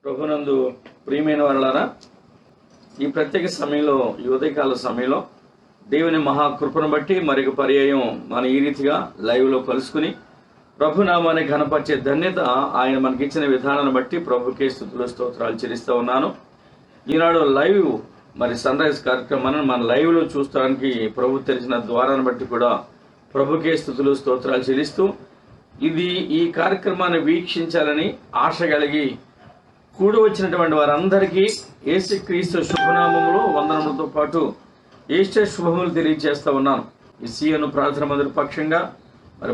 ప్రభునందు ప్రియమైన వారలారా, ఈ ప్రత్యేక సమయంలో, ఈ ఉదయకాల సమయంలో దేవుని మహాకృపను బట్టి మరొక పర్యాయం మనం ఈ రీతిగా లైవ్లో కలుసుకుని ప్రభునామాన్ని ఘనపరిచే ధన్యత ఆయన మనకిచ్చిన విధానాన్ని బట్టి ప్రభుకే స్తుతులు స్తోత్రాలు చెల్లిస్తూ ఉన్నాను. ఈనాడు లైవ్ సన్ రైజ్ కార్యక్రమాన్ని మన లైవ్లో చూస్తానికి ప్రభు తెరిచిన ద్వారాన్ని బట్టి కూడా ప్రభుకే స్తుతులు స్తోత్రాలు చెల్లిస్తూ ఈ కార్యక్రమాన్ని వీక్షించాలని ఆశ కలిగి కూడి వచ్చినటువంటి వారందరికీ యేసుక్రీస్తు శుభనామములో వందనములతో పాటు ఈస్టర్ శుభములు తెలియజేస్తూ ఉన్నాను. ఈ సీఎను ప్రార్థన మందిర పక్షంగా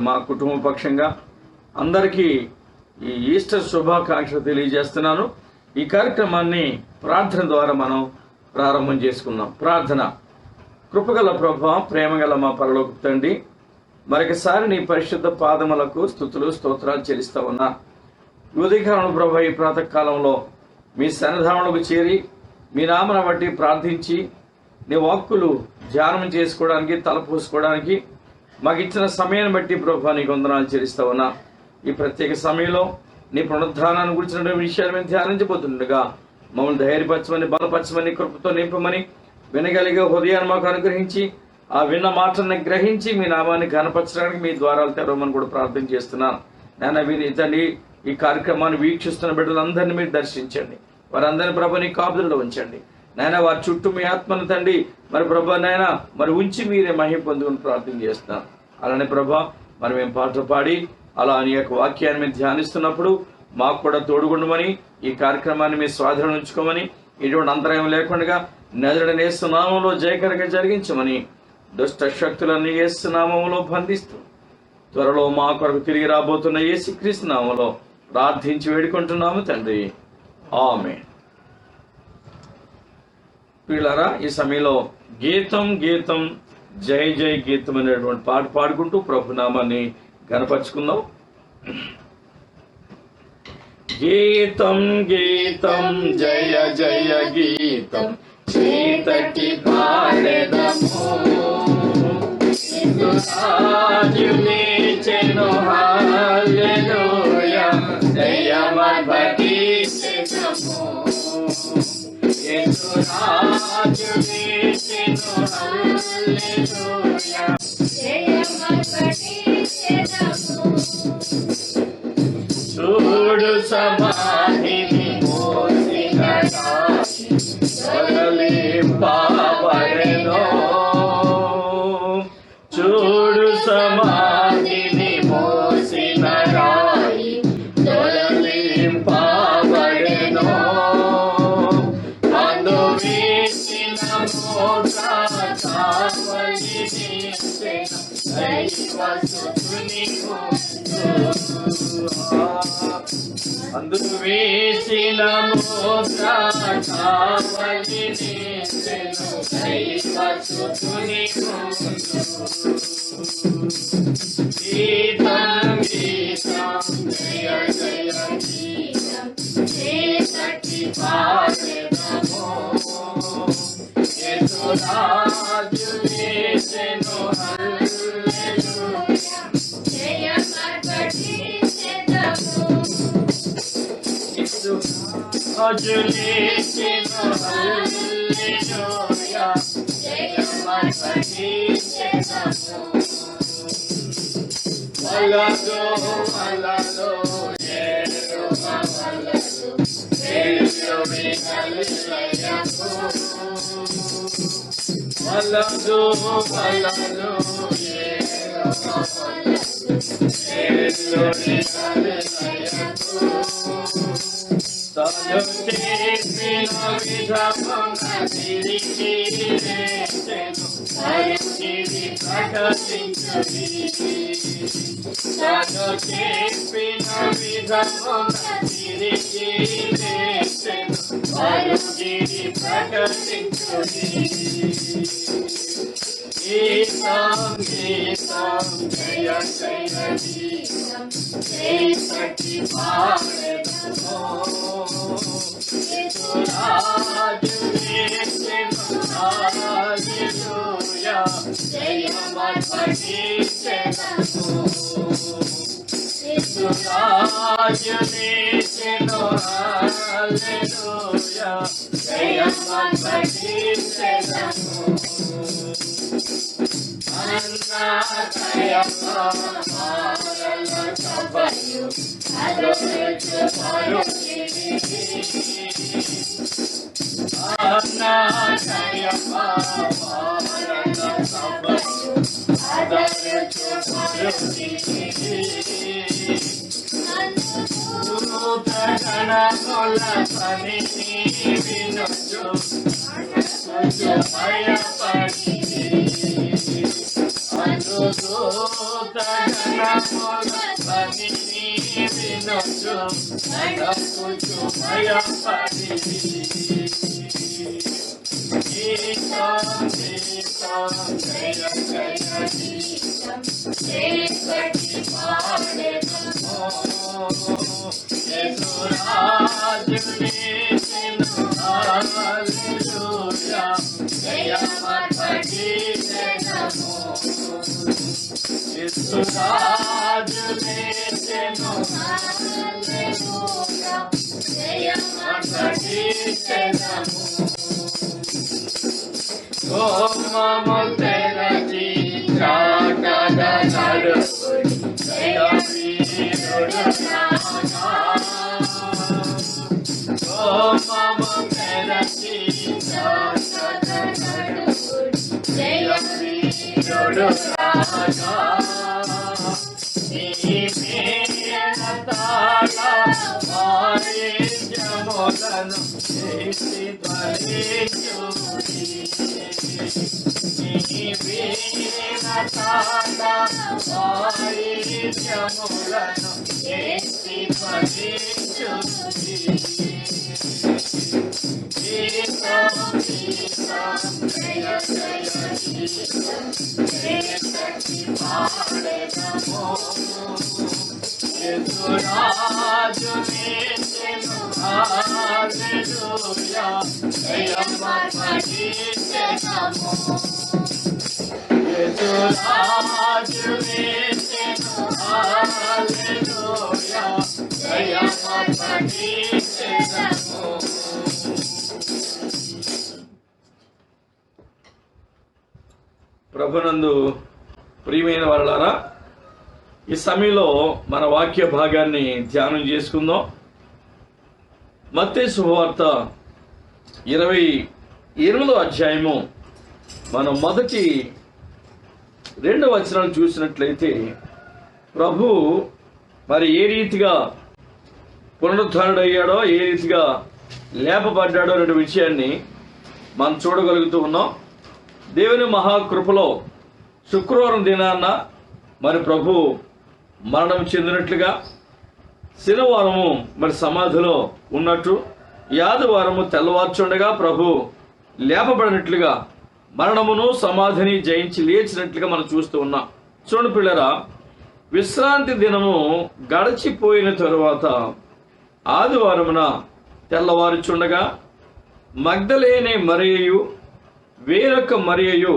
మా కుటుంబ పక్షంగా అందరికీ ఈ ఈస్టర్ శుభాకాంక్షలు తెలియజేస్తున్నాను. ఈ కార్యక్రమాన్ని ప్రార్థన ద్వారా మనం ప్రారంభం చేసుకుందాం. ప్రార్థన. కృపగల ప్రభువా, ప్రేమగల మా పరలోకపు తండ్రి, మరొకసారి నీ పరిశుద్ధ పాదములకు స్తుతులు స్తోత్రాలు చెల్లిస్తూ ఉన్నా. ఉదయకాలం ప్రభు, ఈ ప్రాతకాలంలో మీ సన్నిధానంలోకి చేరి మీ నామను బట్టి ప్రార్థించి నీ వాక్కులు ధ్యానం చేసుకోవడానికి, తలపోసుకోవడానికి మాకు ఇచ్చిన సమయాన్ని బట్టి ప్రభు నీకు వందనాలు చెల్లిస్తూ ఉన్నా. ఈ ప్రత్యేక సమయంలో నీ పునరుద్ధానాన్ని గురించిన విషయాలు మేము ధ్యానించబోతుండగా మమ్మల్ని ధైర్యపరచమని, బలపరచమని, కృపతో నింపమని, వినగలిగే హృదయాన్ని మాకు అనుగ్రహించి ఆ విన్న మాటలను గ్రహించి మీ నామాన్ని ఘనపరచడానికి మీ ద్వారాలు తెరవమని కూడా ప్రార్థన చేస్తున్నాను. నాయన, తండ్రి, ఈ కార్యక్రమాన్ని వీక్షిస్తున్న బిడ్డలందరినీ మీరు దర్శించండి. వారందరినీ ప్రభు నీ కాపుదలలో ఉంచండి. నాయన, వారి చుట్టూ మీ ఆత్మను తండ్రి ప్రభు నాయన ఉంచి మీరే మహిమ పొందుకుని ప్రార్థన చేస్తున్నాను. అలానే ప్రభా, మేము పాటలు పాడి అలా నీ యొక్క వాక్యాన్ని మేము ధ్యానిస్తున్నప్పుడు మాకు కూడా తోడుగుండమని, ఈ కార్యక్రమాన్ని మీ స్వాధీనం ఉంచుకోమని, ఎటువంటి అంతరాయం లేకుండా నజరుడైన యేసు నామములో జయకరంగా జరిగించమని దుష్ట శక్తులన్నీ యేసు నామములో బంధిస్తూ త్వరలో మా కొరకు తిరిగి రాబోతున్న యేసుక్రీస్తు నామములో ప్రార్థించి వేడుకుంటున్నాము తండ్రి, ఆమేన్. ప్రియులారా, ఈ సమయంలో గీతం గీతం జై జై గీతం అనేటువంటి పాట పాడుకుంటూ ప్రభునామాన్ని ఘనపరుచుకుందాం. గీతం గీతం జయ జయ గీతం చీతటి పాడెదము, రాజునిచెను హల్లెలూయా, జయమర్పటించెదము. యేసు రాజునిచెను హల్లెలూయా, జయమర్పటించెదము. చూడు సమాధిని మోసిన రాయి తొలగింపబడెను, చూడు సమాధిని మోసిన రాయి తొలగింపబడెను, అందు వేసిన మోక్ష కావలిని దైవసుతుని అందు వేసిన మోక్ష కావలిని దైవసుతుని గీతం గీతం జయ జయ గీతం చీకటి పాడెదము, యేసు రాజునిచెను హల్లెలూయా, జయమర్పటించెదము. యేసు రాజునిచెను హల్లెలూయా, జయమర్పటించెదము. వలదు వలదు యెహోవా వలదు, దేవుని హల్లెలూయాకు. వలదు వలదు యెహోవా వలదు, దేవుని హల్లెలూయాకు. తను చేసిన విధమున తిరిగి లేచెను, పరిచిని ప్రకటించుడి. తను చేసిన విధమున తిరిగి లేచెను, పరిచిని ప్రకటించుడి. గీతం గీతం జయ జయ గీతం చీకటి పాడెదము, యేసు రాజునిచెను హల్లెలూయా, జయమర్పటించెదము. యేసు రాజునిచెను హల్లెలూయా, హల్లెలూయా జయమపటించెదము అన్నా జయమ మారల సభయు అదొచ్చు పరుచిని అన్నా జయమ మారల సభయు అదొచ్చు పరుచిని గణముల పనిని వినుచు భయపడి అనుదూత గణముల పనిని వినుచు భయపడి గీతం గీతం జయ జయ గీతం జయకటి పాడెదము యేసురాజునిసిను హల్లెలూయా జయమపటించెదము యేసురాజునిసిను హల్లెలూయా జయమపటించెదము సోమము తెరచి చాటద నడుపుడి జయవీరుడు రాగా సోమము తెరచి చాటద నడుపుడి జయవీరుడు రాగా నీ మేనతాళ వాయిద్యములను చేసి ధ్వనించుడి నీ వీణతాళ వాయిద్యములను చేసి ధ్వనించుడి గీతం గీతం జయ జయ గీతం జయకటి పాడెదము యేసురాజునిసిను హల్లెలూయా జయమపటించెదము యేసురాజునిసిను హల్లెలూయా జయమపటించెదము ప్రభునందు ప్రియమైన వాళ్ళారా, ఈ సమయంలో మన వాక్య భాగాన్ని ధ్యానం చేసుకుందాం. మత్తయి శుభవార్త 28వ అధ్యాయము మనం మొదటి 2 వచనాలు చూసినట్లయితే ప్రభు మరి ఏ రీతిగా పునరుద్ధరణుడయ్యాడో, ఏ రీతిగా లేపబడ్డాడో అనే విషయాన్ని మనం చూడగలుగుతూ ఉన్నాం. దేవుని మహాకృపలో శుక్రవారం దినాన్న మరి ప్రభు మరణం చెందినట్లుగా, శనివారము మరి సమాధిలో ఉన్నట్టు, ఈ ఆదివారము తెల్లవార్చుండగా ప్రభు లేపబడినట్లుగా, మరణమును సమాధిని జయించి లేచినట్లుగా మనం చూస్తూ ఉన్నాం. చూడండి పిల్లరా, విశ్రాంతి దినము గడిచిపోయిన తరువాత ఆదివారమున తెల్లవారుచుండగా మగ్దలేనే మరియయు వేరొక మరియయు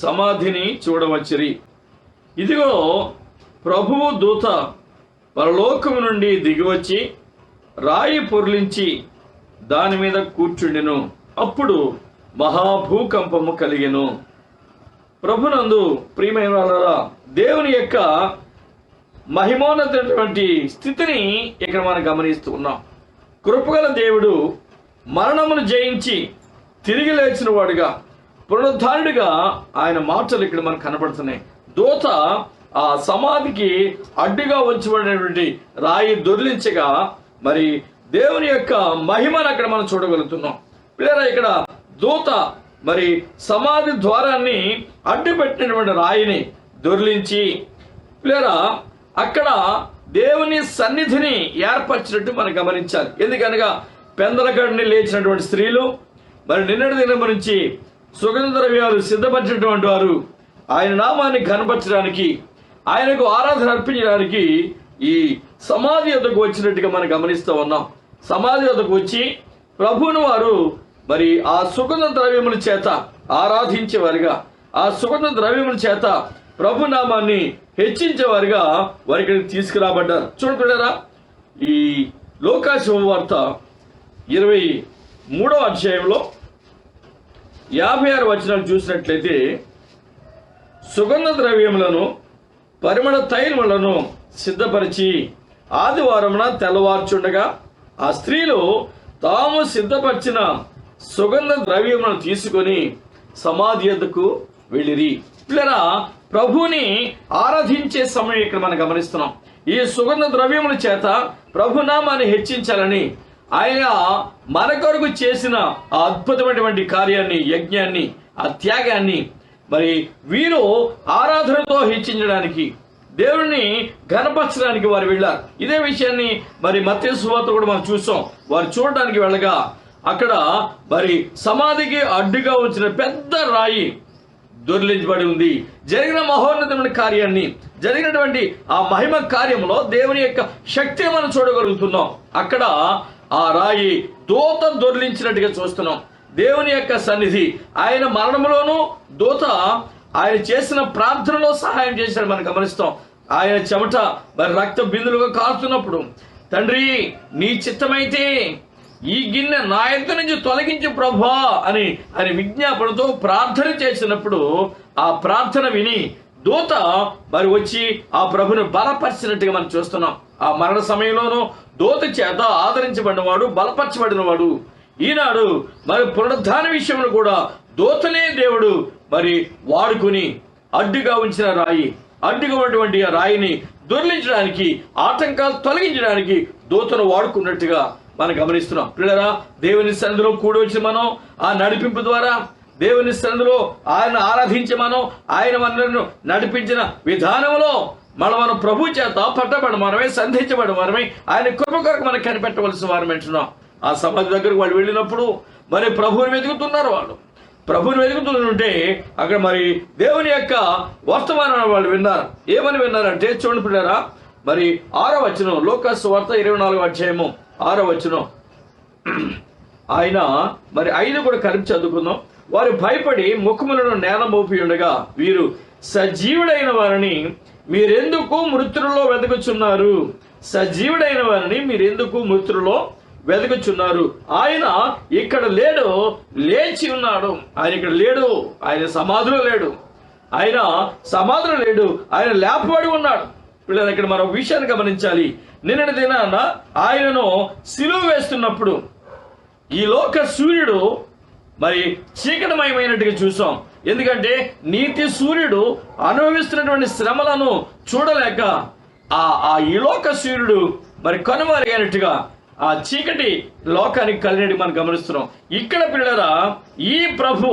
సమాధిని చూడవచ్చిరి. ఇదిగో ప్రభువు దూత పరలోకము నుండి దిగివచ్చి రాయి పొర్లించి దాని మీద కూర్చుండెను. అప్పుడు మహాభూకంపము కలిగెను. ప్రభునందు ప్రియమైన వాళ్ళారా, దేవుని యొక్క మహిమోన్నతమైనటువంటి స్థితిని ఇక్కడ మనం గమనిస్తూ ఉన్నాం. కృపగల దేవుడు మరణమును జయించి తిరిగి లేచిన వాడుగా, పునరుద్ధారుడిగా ఆయన మాటలు ఇక్కడ మనకు కనపడుతున్నాయి. దూత ఆ సమాధికి అడ్డుగా ఉంచబడినటువంటి రాయి దొర్లించగా మరి దేవుని యొక్క మహిమను అక్కడ మనం చూడగలుగుతున్నాం. పిల్లరా, ఇక్కడ దూత మరి సమాధి ద్వారాన్ని అడ్డు పెట్టినటువంటి రాయిని దొర్లించి పిల్లరా అక్కడ దేవుని సన్నిధిని ఏర్పరిచినట్టు మనం గమనించాలి. ఎందుకనగా పెందలగడిని లేచినటువంటి స్త్రీలు, మరి నిన్నటి దినం నుంచి సుగంధ ద్రవ్యాలు సిద్ధపరిచినటువంటి వారు ఆయన నామాన్ని కనపరచడానికి, ఆయనకు ఆరాధన అర్పించడానికి ఈ సమాధి వద్దకు వచ్చినట్టుగా మనం గమనిస్తూ ఉన్నాం. సమాధి వద్దకు వచ్చి ప్రభువును వారు మరి ఆ సుగంధ ద్రవ్యముల చేత ఆరాధించేవారుగా, ఆ సుగంధ ద్రవ్యముల చేత ప్రభు నామాన్ని హెచ్చించేవారుగా వారి ఇక్కడికి తీసుకురాబడ్డారు. చూడకుండా ఈ లోకా శుభవార్త 23వ అధ్యాయంలో 56 వచనాలు చూసినట్లయితే, సుగంధ ద్రవ్యములను పరిమళ తైలములను సిద్ధపరిచి ఆదివారమున తెల్లవార్చుండగా ఆ స్త్రీలు తాము సిద్ధపరిచిన సుగంధ ద్రవ్యములను తీసుకొని సమాధి యొద్దకు వెళ్ళిరి. పిల్లరా, ప్రభుని ఆరాధించే సమయం ఇక్కడ మనం గమనిస్తున్నాం. ఈ సుగంధ ద్రవ్యముల చేత ప్రభునామాన్ని హెచ్చించాలని ఆయన మన కొరకు చేసిన ఆ అద్భుతమైనటువంటి కార్యాన్ని, యజ్ఞాన్ని, ఆ త్యాగాన్ని మరి వీరు ఆరాధనతో హెచ్చించడానికి, దేవుని ఘనపరచడానికి వారు వెళ్ళారు. ఇదే విషయాన్ని మరి మత్తయి సువార్త కూడా మనం చూసాం. వారు చూడడానికి వెళ్ళగా అక్కడ మరి సమాధికి అడ్డుగా ఉంచిన పెద్ద రాయి దొర్లించబడి ఉంది. జరిగిన మహోన్నతమైన కార్యాన్ని, జరిగినటువంటి ఆ మహిమ కార్యంలో దేవుని యొక్క శక్తిని మనం చూడగలుగుతున్నాం. అక్కడ ఆ రాయి దూత దొర్లించినట్టుగా చూస్తున్నాం. దేవుని యొక్క సన్నిధి, ఆయన మరణంలోనూ దూత ఆయన చేసిన ప్రార్థనలో సహాయం చేశాడు మనం గమనిస్తాం. ఆయన చెమట మరి రక్త బిందులుగా కారుతున్నప్పుడు, తండ్రి నీ చిత్తమైతే ఈ గిన్నె నా యొద్ద నుంచి తొలగించు ప్రభువా అని ఆయన విజ్ఞాపనతో ప్రార్థన చేసినప్పుడు ఆ ప్రార్థన విని దూత మరి వచ్చి ఆ ప్రభుని బలపరిచినట్టుగా మనం చూస్తున్నాం. ఆ మరణ సమయంలోనూ దూత చేత ఆదరించబడినవాడు, బలపరచబడినవాడు. ఈనాడు మరి పునరుద్ధాన విషయంలో కూడా దూతనే దేవుడు మరి వాడుకుని అడ్డుగా ఉంచిన రాయి, అడ్డుగా ఉన్నటువంటి ఆ రాయిని దొర్లించడానికి, ఆటంకాలు తొలగించడానికి దూతను వాడుకున్నట్టుగా మనం గమనిస్తున్నాం. పిల్లరా, దేవుని సన్నిధిలో కూడి వచ్చి మనం ఆ నడిపింపు ద్వారా దేవుని సన్నిధిలో ఆయన ఆరాధించి మనం ఆయన మనలను నడిపించిన విధానంలో మనం ప్రభు చేత పట్టబడి మనమే, సంధించబడి మనమే, ఆయన కృప కొరకు మనం కనిపెట్టవలసిన వారు అంటున్నాం. ఆ సమాధి దగ్గరకు వాళ్ళు వెళ్ళినప్పుడు మరి ప్రభువుని వెతుకుతున్నారు. వాళ్ళు ప్రభుని వెతుకుతుంటే అక్కడ మరి దేవుని యొక్క వర్తమానం వాళ్ళు విన్నారు. ఏమని విన్నారంటే చూడండి పిల్లరా, మరి 6వ వచనం, లూకా సువార్త 24వ అధ్యాయము 6వ వచనం. ఆయన మరి 5 కూడా కలిపి చదువుకుందాం. వారు భయపడి ముఖములను నేల మోపి ఉండగా, వీరు సజీవుడైన వారిని మీరెందుకు మృతులలో వెతకుచున్నారు? సజీవుడైన వారిని మీరెందుకు మృతులలో వెతకుచున్నారు? ఆయన ఇక్కడ లేడు, లేచి ఉన్నాడు. ఆయన ఇక్కడ లేడు, ఆయన సమాధిలో లేడు, ఆయన సమాధిలో లేడు, ఆయన లేపబడి ఉన్నాడు. పిల్లలు, ఇక్కడ మరో విషయాన్ని గమనించాలి. నిన్నటి దినాన ఆయనను సిలువ వేస్తున్నప్పుడు ఈ లోక సూర్యుడు మరి చీకటమయమైనట్టుగా చూసాం. ఎందుకంటే నీతి సూర్యుడు అనుభవిస్తున్నటువంటి శ్రమలను చూడలేక ఆ ఈ లోక సూర్యుడు మరి కనుమరుగైనట్టుగా ఆ చీకటి లోకానికి కలిగినట్టు మనం గమనిస్తున్నాం. ఇక్కడ పిల్లరా, ఈ ప్రభు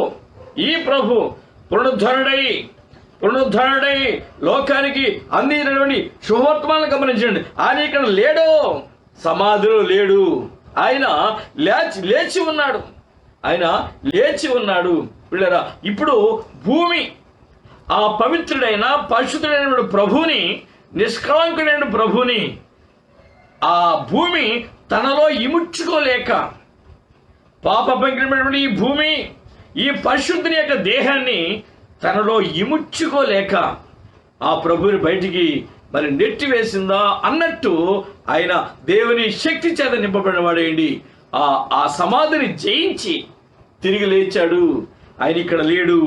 పునరుద్ధరణుడై లోకానికి అందించినటువంటి శుభవర్తమానాలను గమనించండి. ఆయన ఇక్కడ లేడు, సమాధిలో లేడు, ఆయన లేచి ఉన్నాడు. ఆయన లేచి ఉన్నాడు. పిల్లరా, ఇప్పుడు భూమి ఆ పవిత్రుడైన పరిశుద్ధుడైన ప్రభువుని, నిష్కళంకుడైన ప్రభువుని ఆ భూమి తనలో ఇముడ్చుకోలేక, పాపభంగినటువంటి ఈ భూమి ఈ పరిశుద్ధుని యొక్క దేహాన్ని తనలో ఇముడ్చుకోలేక ఆ ప్రభువుని బయటికి మరి నెట్టివేసిందా అన్నట్టు ఆయన దేవుని శక్తి చేత నింపబడిన వాడేంటి ఆ సమాధిని జయించి తిరిగి లేచాడు. ఆయన ఇక్కడ లేడు,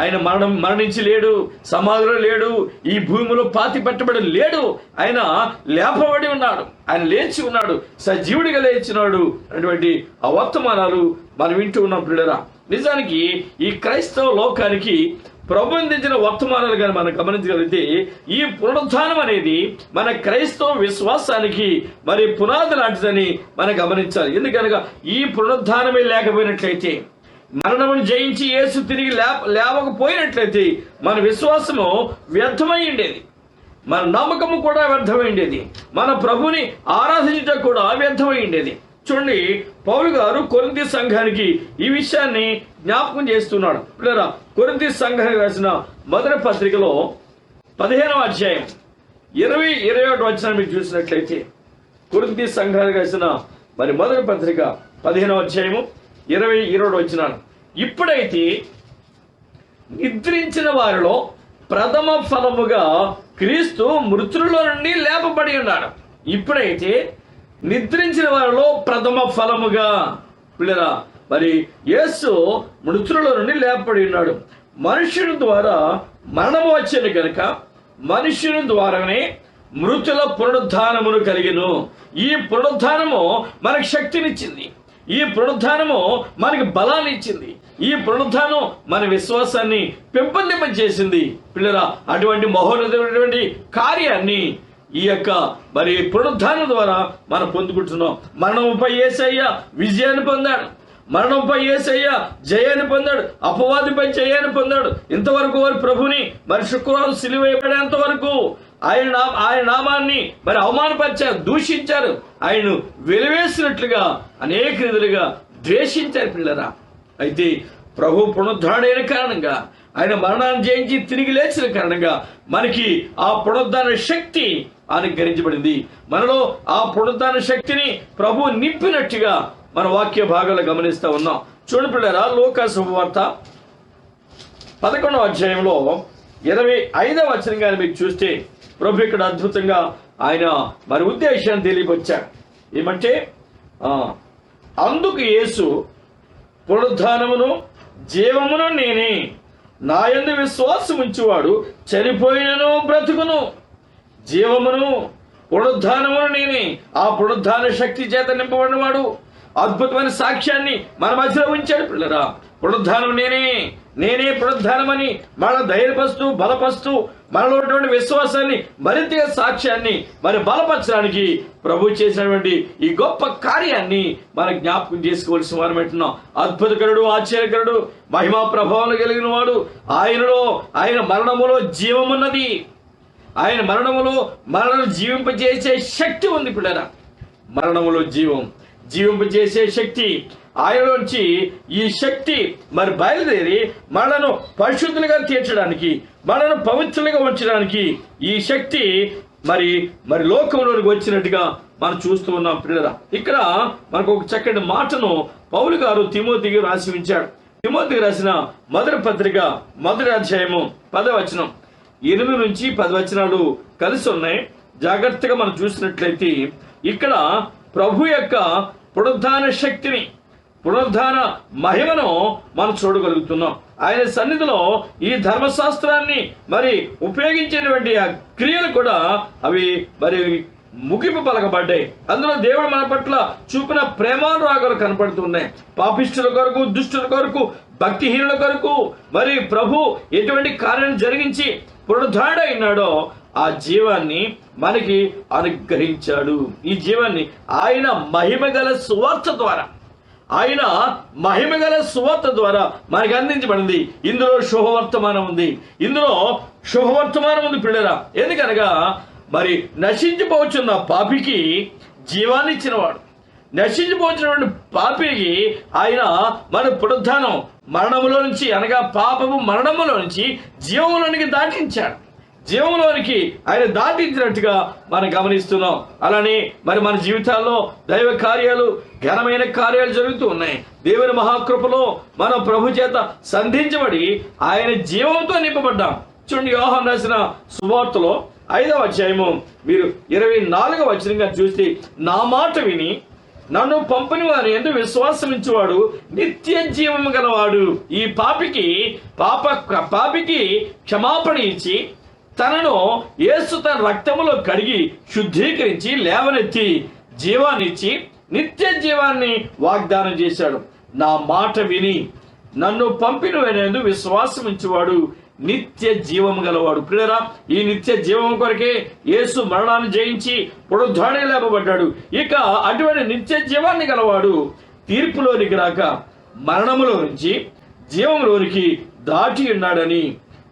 ఆయన మరణించి లేడు, సమాధిలో లేడు, ఈ భూమిలో పాతి పెట్టబడి లేడు, ఆయన లేపబడి ఉన్నాడు, ఆయన లేచి ఉన్నాడు, సజీవుడిగా లేచినాడు అటువంటి ఆ వర్తమానాలు మనం వింటూ ఉన్నాం. పిల్లరా, నిజానికి ఈ క్రైస్తవ లోకానికి ప్రబంధించిన వర్తమానాలు కానీ మనం గమనించగలిగితే ఈ పునరుద్ధానం అనేది మన క్రైస్తవ విశ్వాసానికి మరి పునాది లాంటిదని మనం గమనించాలి. ఎందుకనగా ఈ పునరుద్ధానమే లేకపోయినట్లయితే, మరణమును జయించి యేసు తిరిగి లేవకపోయినట్లయితే మన విశ్వాసము వ్యర్థమై ఉండేది, మన నమ్మకము కూడా వ్యర్థమై ఉండేది, మన ప్రభుని ఆరాధించడం కూడా వ్యర్థమై ఉండేది. చూడండి, పౌలు గారు కొరింథీ సంఘానికి ఈ విషయాన్ని జ్ఞాపకం చేస్తున్నాడు. పిల్లరా, కొరింథీ సంఘానికి రాసిన మొదటి పత్రికలో 15వ అధ్యాయం 20-21 వచనం మీరు చూసినట్లయితే, కొరింథీ సంఘానికి రాసిన మరి మొదటి పత్రిక 15వ అధ్యాయము 20-21 వచనాలు. ఇప్పుడైతే నిద్రించిన వారిలో ప్రథమ ఫలముగా క్రీస్తు మృతులలో నుండి లేపబడి ఉన్నాడు. ఇప్పుడైతే నిద్రించిన వారిలో ప్రథమ ఫలముగా. పిల్లరా, మరి యేసు మృతులలో నుండి లేపబడి ఉన్నాడు. మనుషుని ద్వారా మరణము వచ్చేది కనుక మనుషుని ద్వారానే మృతుల పునరుద్ధానమును కలిగిను. ఈ పునరుద్ధానము మనకు శక్తినిచ్చింది. ఈ పునరుద్ధానము మనకి బలాన్ని ఇచ్చింది. ఈ పునరుద్ధానం మన విశ్వాసాన్ని పెంపొందింపజేసింది. పిల్లరా, అటువంటి మహోన్నతమైనటువంటి కార్యాన్ని ఈ యొక్క మరి పునరుద్ధానం ద్వారా మనం పొందుకుంటున్నాం. మరణంపై యేసయ్య విజయాన్ని పొందాడు. మరణంపై యేసయ్య జయాన్ని పొందాడు. అపవాదిపై జయాన్ని పొందాడు. ఇంతవరకు వారి ప్రభుని మరి శుక్రవారం సిలువ వేయబడేంత వరకు ఆయన నామాన్ని మరి అవమానపరిచారు, దూషించారు, ఆయన్ను వెలివేసినట్లుగా అనేక రీతులుగా ద్వేషించారు. పిల్లరా, అయితే ప్రభు పునరుద్ధరణైన కారణంగా, ఆయన మరణాన్ని జయించి తిరిగి లేచిన కారణంగా మనకి ఆ పునరుద్ధరణ శక్తి అనుగ్రహించబడింది. మనలో ఆ పునరుద్ధరణ శక్తిని ప్రభు నింపినట్టుగా మన వాక్య భాగాలు గమనిస్తూ ఉన్నాం. చూడండి పిల్లరా, లూకా శుభవార్త 11వ అధ్యాయంలో 25వ వచనం కానీ మీకు చూస్తే ప్రభు ఇక్కడ అద్భుతంగా ఆయన మరి ఉద్దేశాన్ని తెలియపరిచాడు. ఏమంటే, అందుకు యేసు, పునరుద్ధానమును జీవమును నేనే, నా యందు విశ్వాసం ఉంచువాడు చనిపోయినను బ్రతుకును. జీవమును పునరుద్ధానమును నేనే. ఆ పునరుద్ధాన శక్తి చేత నింపబడిన వాడు అద్భుతమైన సాక్ష్యాన్ని మన మధ్యలో ఉంచాడు. పిల్లరా, పునరుద్ధానం నేనే పునరుద్ధానమని మన ధైర్యపరుస్తూ బలపరుస్తూ మనలో ఉన్నటువంటి విశ్వాసాన్ని మరింతగా సాక్ష్యాన్ని మరి బలపరచడానికి ప్రభు చేసినటువంటి ఈ గొప్ప కార్యాన్ని మనం జ్ఞాపకం చేసుకోవాల్సిన వారమంటున్నాం. అద్భుతకరుడు, ఆశ్చర్యకరుడు, మహిమా ప్రభావం కలిగిన వాడు. ఆయన మరణములో జీవమున్నది. ఆయన మరణం జీవింపజేసే శక్తి ఉంది. పిల్లరా, మరణములో జీవింపజేసే శక్తి ఆయనలోంచి ఈ శక్తి మరి బయలుదేరి మనను పరిశుద్ధులుగా తీర్చడానికి, మనను పవిత్రులుగా ఉంచడానికి ఈ శక్తి మరి లోకంలోనికి వచ్చినట్టుగా మనం చూస్తూ ఉన్నాం. పిల్లరా, ఇక్కడ మనకు ఒక చక్కటి మాటను పౌలు గారు తిమోతికి రాసి ఉంచాడు. తిమోతికి రాసిన మొదటి పత్రిక 1వ అధ్యాయము 10వ వచనం, 8 నుంచి 10 వచనాలు కలిసి ఉన్నాయి. జాగ్రత్తగా మనం చూసినట్లయితే ఇక్కడ ప్రభు యొక్క పునరుద్ధాన శక్తిని, పునరుద్ధాన మహిమను మనం చూడగలుగుతున్నాం. ఆయన సన్నిధిలో ఈ ధర్మశాస్త్రాన్ని మరి ఉపయోగించేటువంటి ఆ క్రియలు కూడా అవి మరి ముగింపు పలకబడ్డాయి. అందులో దేవుడు మన పట్ల చూపిన ప్రేమానురాగాలు కనపడుతున్నాయి. పాపిష్టుల కొరకు, దుష్టుల కొరకు, భక్తిహీనుల కొరకు మరి ప్రభు ఎటువంటి కార్యం జరిగించి పునరుద్ధారుడైనాడో ఆ జీవాన్ని మనకి అనుగ్రహించాడు. ఈ జీవాన్ని ఆయన మహిమగల సువార్త ద్వారా మనకి అందించబడింది. ఇందులో శుభవర్తమానం ఉంది. పిల్లరా, ఎందుకనగా మరి నశించిపోవచ్చున్న పాపికి జీవాన్ని ఇచ్చినవాడు. నశించిపోతున్నటువంటి పాపికి ఆయన మన పునరుద్ధానం మరణములో నుంచి, అనగా పాపము మరణములో నుంచి జీవములోనికి దాటించాడు. జీవంలోనికి ఆయన దాటించినట్టుగా మనం గమనిస్తున్నాం. అలానే మరి మన జీవితాల్లో దైవ కార్యాలు, ఘనమైన కార్యాలు జరుగుతూ ఉన్నాయి. దేవుని మహాకృపలో మనం ప్రభు చేత సంధించబడి ఆయన జీవంతో నింపబడ్డాం. చూడండి, యోహాను రాసిన సువార్తలో 5వ అధ్యాయము మీరు 24వ వచనంగా చూస్తే, నా మాట విని నన్ను పంపిన వారి యందు విశ్వాసం ఉంచువాడు నిత్య జీవము గలవాడు. ఈ పాపికి క్షమాపణ ఇచ్చి తనను యేసు తన రక్తములో కడిగి శుద్ధీకరించి లేవనెత్తి జీవాన్నిచ్చి నిత్య జీవాన్ని వాగ్దానం చేశాడు. నా మాట విని నన్ను పంపిన వారి విశ్వాసం ఉంచువాడు నిత్య జీవము గలవాడు. ప్రియరా, ఈ నిత్య జీవము కొరకే యేసు మరణాన్ని జయించి పునరుద్ధరణి లేపబడ్డాడు. ఇక అటువంటి నిత్య జీవాన్ని గలవాడు తీర్పులోనికి రాక మరణములో నుంచి జీవంలోనికి దాటి ఉన్నాడని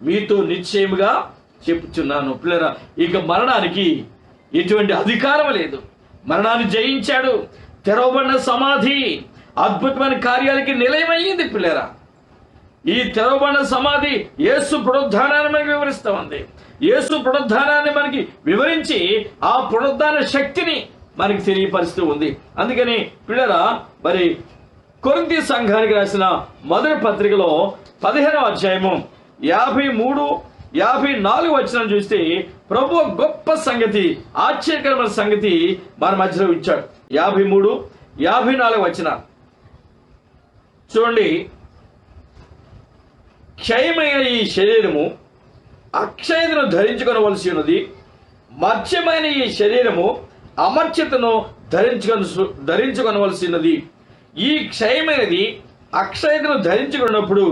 మీతో నిశ్చయముగా చెప్పుచున్నాను. పిల్లరా, ఇక మరణానికి ఎటువంటి అధికారం లేదు. మరణాన్ని జయించాడు. తెరవబడిన సమాధి అద్భుతమైన కార్యాలకి నిలయమైంది. పిల్లరా, ఈ తెరవబడిన సమాధి యేసు పునరుద్ధానాన్ని మనకి వివరిస్తూ ఉంది. యేసు పునరుద్ధానాన్ని మనకి వివరించి ఆ పునరుద్ధాన శక్తిని మనకి తెలియపరుస్తూ ఉంది. అందుకని పిల్లరా, మరి కొరింథీ సంఘానికి రాసిన మొదటి పత్రికలో 15వ అధ్యాయము 53, 54 వచనం చూస్తే ప్రభు గొప్ప సంగతి, ఆశ్చర్యకరమైన సంగతి మన మధ్యలో ఇచ్చాడు. 53, 54 వచనాలు చూడండి. క్షయమైన ఈ శరీరము అక్షయతను ధరించుకొనవలసి ఉన్నది, మత్స్యమైన ఈ శరీరము అమర్త్యతను ధరించుకొనవలసినది. ఈ క్షయమైనది అక్షయతను ధరించుకున్నప్పుడు,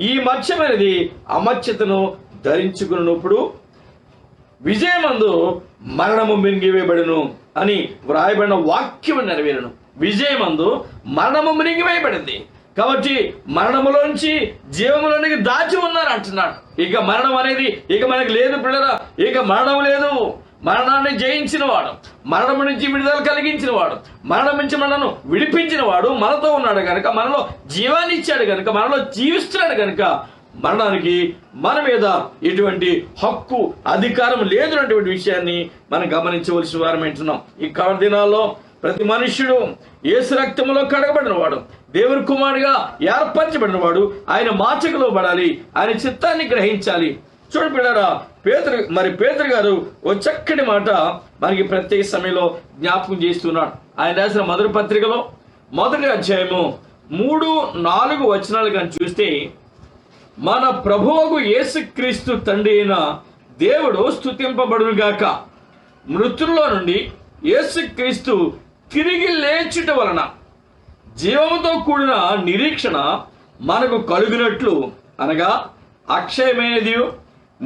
ఈ మత్స్యమైనది అమర్త్యతను ధరించుకున్నప్పుడు విజయమందు మరణము మింగివేయబడును అని వ్రాయబడిన వాక్యము నెరవేరును. విజయమందు మరణము మింగివేయబడింది కాబట్టి మరణములోంచి జీవములోనికి దాచి ఉన్నారు అంటున్నాడు. ఇక మరణం అనేది ఇక మనకి లేదు పిల్లరా, ఇక మరణం లేదు. మరణాన్ని జయించిన వాడు, మరణం నుంచి విడుదల కలిగించిన వాడు, మరణం నుంచి మనను విడిపించిన వాడు మనతో ఉన్నాడు కనుక, మనలో జీవాన్ని ఇచ్చాడు కనుక, మనలో జీవిస్తున్నాడు కనుక మరణానికి మన మీద ఎటువంటి హక్కు అధికారం లేదు అటువంటి విషయాన్ని మనం గమనించవలసిన వారం వింటున్నాం. ఈ కాల దినాల్లో ప్రతి మనుష్యుడు యేసు రక్తములో కడగబడిన వాడు, దేవుని కుమారుడిగా ఏర్పరచబడిన వాడు, ఆయన మాటకు లోబడాలి, ఆయన చిత్తాన్ని గ్రహించాలి. చూడు పిల్లరా, పేతురు గారు ఓ చక్కటి మాట మనకి ప్రత్యేక సమయంలో జ్ఞాపకం చేస్తున్నాడు. ఆయన రాసిన మొదటి పత్రికలో 1వ అధ్యాయము 3-4 వచనాలు కానీ చూస్తే, మన ప్రభువుకు యేసుక్రీస్తు తండ్రి అయిన దేవుడు స్తుతింపబడును గాక. మృతుల్లో నుండి యేసుక్రీస్తు తిరిగి లేచుట వలన జీవముతో కూడిన నిరీక్షణ మనకు కలుగునట్లు, అనగా అక్షయమైనది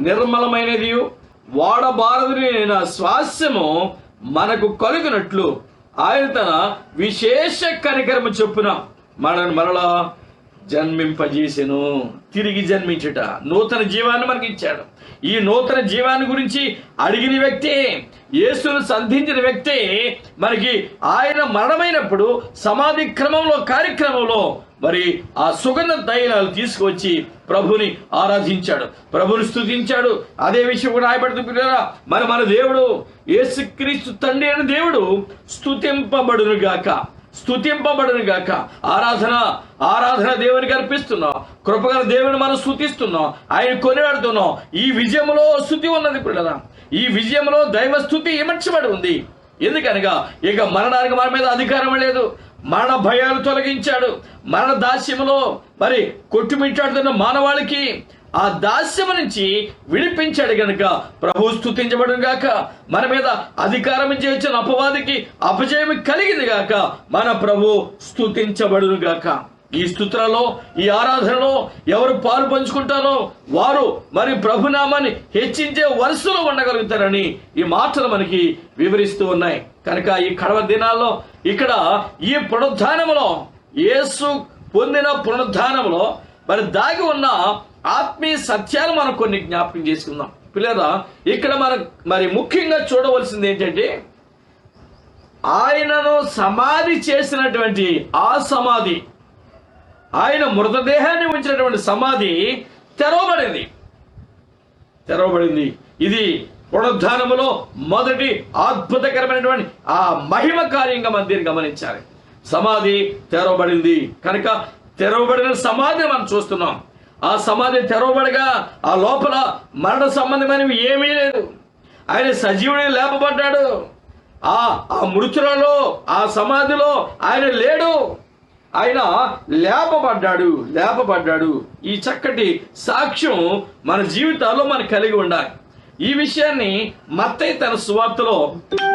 నిర్మలమైనది వాడబారదునైన స్వాస్యము మనకు కలుగునట్లు ఆయన తన విశేష కనికరము చొప్పున మనల్ని మరలా జన్మింపజేసెను. తిరిగి జన్మించుట, నూతన జీవాన్ని మనకి ఇచ్చాడు. ఈ నూతన జీవాన్ని గురించి అడిగిన వ్యక్తే, యేసును సంధించిన వ్యక్తే మనకి ఆయన మరణమైనప్పుడు సమాధి కార్యక్రమంలో మరి ఆ సుగంధ తైలాలు తీసుకువచ్చి ప్రభుని ఆరాధించాడు, ప్రభుని స్తుతించాడు. అదే విషయం కూడా రాయబడుతుంది. మన దేవుడు యేసుక్రీస్తు తండ్రి అయిన దేవుడు స్తుతింపబడును గాక. ఆరాధన దేవునికి అర్పిస్తున్నాం. కృపగల దేవుని మనం స్తుతిస్తున్నాం, ఆయన కొనియాడుతున్నాం. ఈ విజయంలో స్తుతి ఉన్నది పిల్లరా, ఈ విజయంలో దైవ స్తుతి ఇమర్చబడి ఉంది. ఎందుకనగా ఇక మరణానికి మన మీద అధికారం లేదు. మరణ భయాలు తొలగించాడు. మరణ దాస్యములో మరి కొట్టుమిట్టాడుతున్న మానవాళికి ఆ దాస్యము నుంచి విడిపించాడు గనుక ప్రభు స్తుతించబడును గాక. మన మీద అధికారం చేయొచ్చిన అపవాదికి అపజయం కలిగింది గాక. మన ప్రభు స్తుతించబడును గాక. ఈ స్తుతులలో, ఈ ఆరాధనలో ఎవరు పాలు పంచుకుంటారో వారు మరి ప్రభునామాన్ని హెచ్చించే వరుసలో ఉండగలుగుతారని ఈ మాటలు మనకి వివరిస్తూ ఉన్నాయి. కనుక ఈ కడవ దినాల్లో ఇక్కడ ఈ పునరుద్ధానములో, యేసు పొందిన పునరుద్ధానములో మరి దాగి ఉన్న ఆత్మీయ సత్యాలు మనం కొన్ని జ్ఞాపకం చేసుకుందాం పిల్లరా. ఇక్కడ మనం మరి ముఖ్యంగా చూడవలసింది ఏంటంటే, ఆయనను సమాధి చేసినటువంటి ఆ సమాధి, ఆయన మృతదేహాన్ని ఉంచినటువంటి సమాధి తెరవబడింది. ఇది పునరుద్ధానములో మొదటి అద్భుతకరమైనటువంటి ఆ మహిమ కార్యంగా మనం దీన్ని గమనించాలి. సమాధి తెరవబడింది కనుక తెరవబడిన సమాధిని మనం చూస్తున్నాం. ఆ సమాధి తెరవబడగా ఆ లోపల మరణ సంబంధమైనవి ఏమీ లేదు. ఆయన సజీవుడిని లేపబడ్డాడు. ఆ మృతులలో, ఆ సమాధిలో ఆయన లేడు, ఆయన లేపబడ్డాడు. ఈ చక్కటి సాక్ష్యం మన జీవితాల్లో మనం కలిగి ఉండాలి. ఈ విషయాన్ని మత్తయి తన సువార్తలో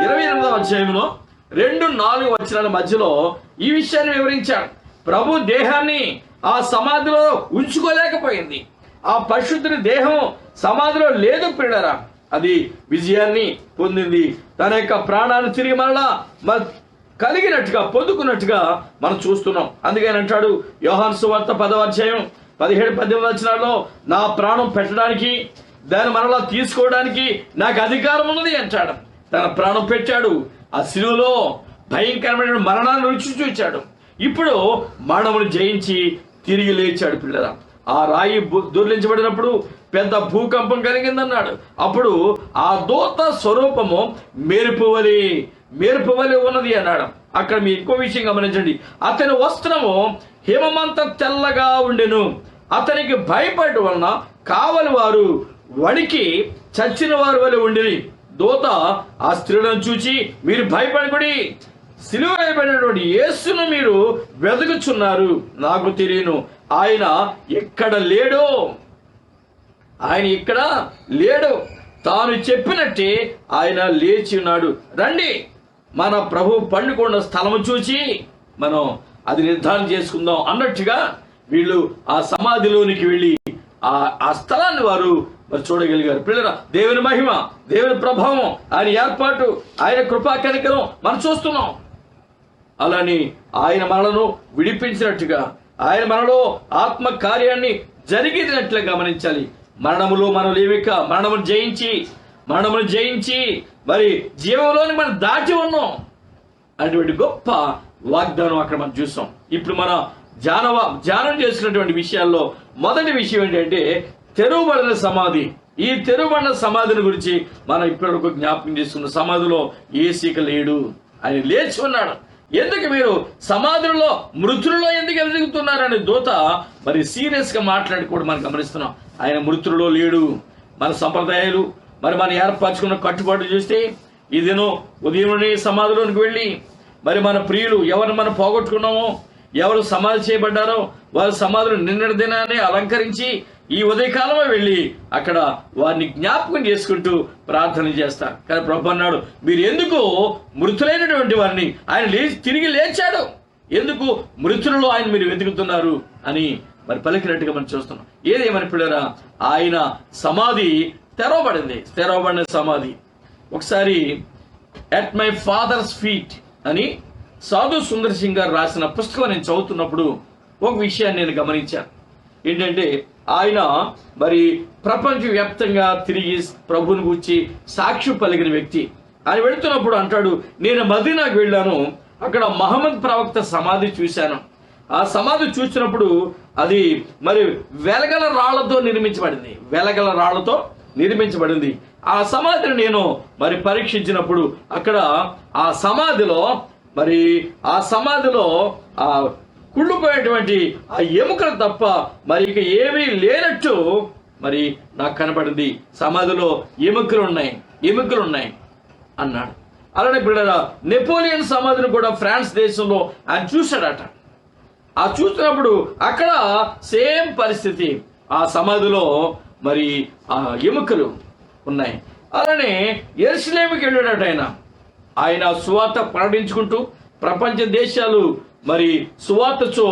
28వ అధ్యాయంలో 2-4 వచనాల మధ్యలో ఈ విషయాన్ని వివరించాడు. ప్రభు దేహాన్ని ఆ సమాధిలో ఉంచుకోలేకపోయింది. ఆ పరిశుద్ధుని దేహం సమాధిలో లేదు ప్రియులారా. అది విజయాన్ని పొందింది. తన యొక్క ప్రాణాన్ని తిరిగి మరలా కలిగినట్టుగా, పొందుకున్నట్టుగా మనం చూస్తున్నాం. అందుకని అంటాడు యోహాను సువార్త 10వ అధ్యాయం 17-18 వచనాల్లో, నా ప్రాణం పెట్టడానికి, దాన్ని మరలా తీసుకోవడానికి నాకు అధికారం ఉన్నది అంటాడు. తన ప్రాణం పెట్టాడు. ఆ శిలువలో భయంకరమైన మరణాన్ని రుచి చూచాడు. ఇప్పుడు మరణమును జయించి తిరిగి లేచాడు పిల్లరా. ఆ రాయి దొర్లించబడినప్పుడు పెద్ద భూకంపం కలిగిందన్నాడు. అప్పుడు ఆ దూత స్వరూపము మెరుపువలే ఉన్నది అన్నాడు. అక్కడ మీ ఇంకో విషయం గమనించండి. అతని వస్త్రము హిమమంత తెల్లగా ఉండెను. అతనికి భయపడటం వలన కావలి వారు వణికి చచ్చిన వారి వలె ఉండిరి. దూత ఆ స్త్రీలను చూచి, మీరు భయపడకుడి, సిలువ వేయబడినటువంటి యేసును మీరు వెతుకుచున్నారు. నాకు తెలియను, ఆయన ఇక్కడ లేడు, ఆయన ఇక్కడ లేడు. తాను చెప్పినట్టే ఆయన లేచి ఉన్నాడు. రండి, మన ప్రభు పండుకున్న స్థలము చూచి మనం అది నిర్ధారణ చేసుకుందాం అన్నట్టుగా వీళ్ళు ఆ సమాధిలోనికి వెళ్ళి ఆ స్థలాన్ని వారు మరి చూడగలిగారు. పిల్లరా, దేవుని మహిమ, దేవుని ప్రభావం, ఆయన ఏర్పాటు, ఆయన కృపా కనికరం మనం చూస్తున్నాం. అలాని ఆయన మనలను విడిపించినట్టుగా, ఆయన మనలో ఆత్మ కార్యాన్ని జరిగినట్లుగా గమనించాలి. మరణములో మనం లేవిక మరణమును జయించి మరి జీవంలోని మనం దాటి ఉన్నాం. అటువంటి గొప్ప వాగ్దానం అక్కడ మనం చూసాం. ఇప్పుడు మన ధ్యానం చేసినటువంటి విషయాల్లో మొదటి విషయం ఏంటంటే తెరువబడిన సమాధి. ఈ తెరువబడిన సమాధిని గురించి మనం ఇప్పటివరకు జ్ఞాపకం చేసుకున్న సమాధిలో యేసు లేడు, ఆయన లేచి ఉన్నాడు. ఎందుకు మీరు సమాధులలో మృతులలో ఎందుకు ఎదుగుతున్నారని దూత మరి సీరియస్ గా మాట్లాడుకోవడం మనం గమనిస్తున్నాం. ఆయన మృతులలో లేడు. మన సంప్రదాయాలు మరి మనం ఏర్పరచుకున్న కట్టుబాటు చూస్తే ఇదేనో ఉదయం సమాధిలోనికి వెళ్ళి మరి మన ప్రియులు ఎవరిని మనం పోగొట్టుకున్నామో, ఎవరు సమాధి చేయబడ్డారో వారి సమాధులు నిన్నటి దినాన్ని అలంకరించి ఈ ఉదయకాలమే వెళ్ళి అక్కడ వారిని జ్ఞాపకం చేసుకుంటూ ప్రార్థన చేస్తారు. కానీ ప్రభు అన్నాడు, మీరు ఎందుకు మృతులైనటువంటి వారిని ఆయన తిరిగి లేచాడు, ఎందుకు మృతులలో ఆయన మీరు వెతుకుతున్నారు అని మరి పలికినట్టుగా మనం చూస్తున్నాం. ఏదేమని పిల్లరా, ఆయన సమాధి తెరవబడిన సమాధి. ఒకసారి ఎట్ మై ఫాదర్స్ ఫీట్ అని సాధు సుందర్ సింగ్ గారు రాసిన పుస్తకం నేను చదువుతున్నప్పుడు ఒక విషయాన్ని నేను గమనించాను. ఏంటంటే ఆయన మరి ప్రపంచవ్యాప్తంగా తిరిగి ప్రభుని గురించి సాక్ష్యం పలికిన వ్యక్తి. ఆయన వెళుతున్నప్పుడు అంటాడు, నేను మదీనాకు వెళ్ళాను, అక్కడ మహమ్మద్ ప్రవక్త సమాధి చూశాను. ఆ సమాధి చూసినప్పుడు అది మరి వెలగల రాళ్లతో నిర్మించబడింది. ఆ సమాధిని నేను మరి పరీక్షించినప్పుడు అక్కడ ఆ సమాధిలో ఆ కుళ్ళిపోయేటువంటి ఆ ఎముకలు తప్ప మరి ఇక ఏమీ లేనట్టు మరి నాకు కనపడింది. సమాధిలో ఎముకలు ఉన్నాయి అన్నాడు. అలానే బిడ్డరా, నెపోలియన్ సమాధిని కూడా ఫ్రాన్స్ దేశంలో ఆయన చూశాడట. ఆ చూసినప్పుడు అక్కడ సేమ్ పరిస్థితి, ఆ సమాధిలో మరి ఆ ఎముకలు ఉన్నాయి. అలానే యెరూషలేముకి వెళ్ళాడట. ఆయన సువార్త ప్రకటించుకుంటూ ప్రపంచ దేశాలు మరి సువార్తతో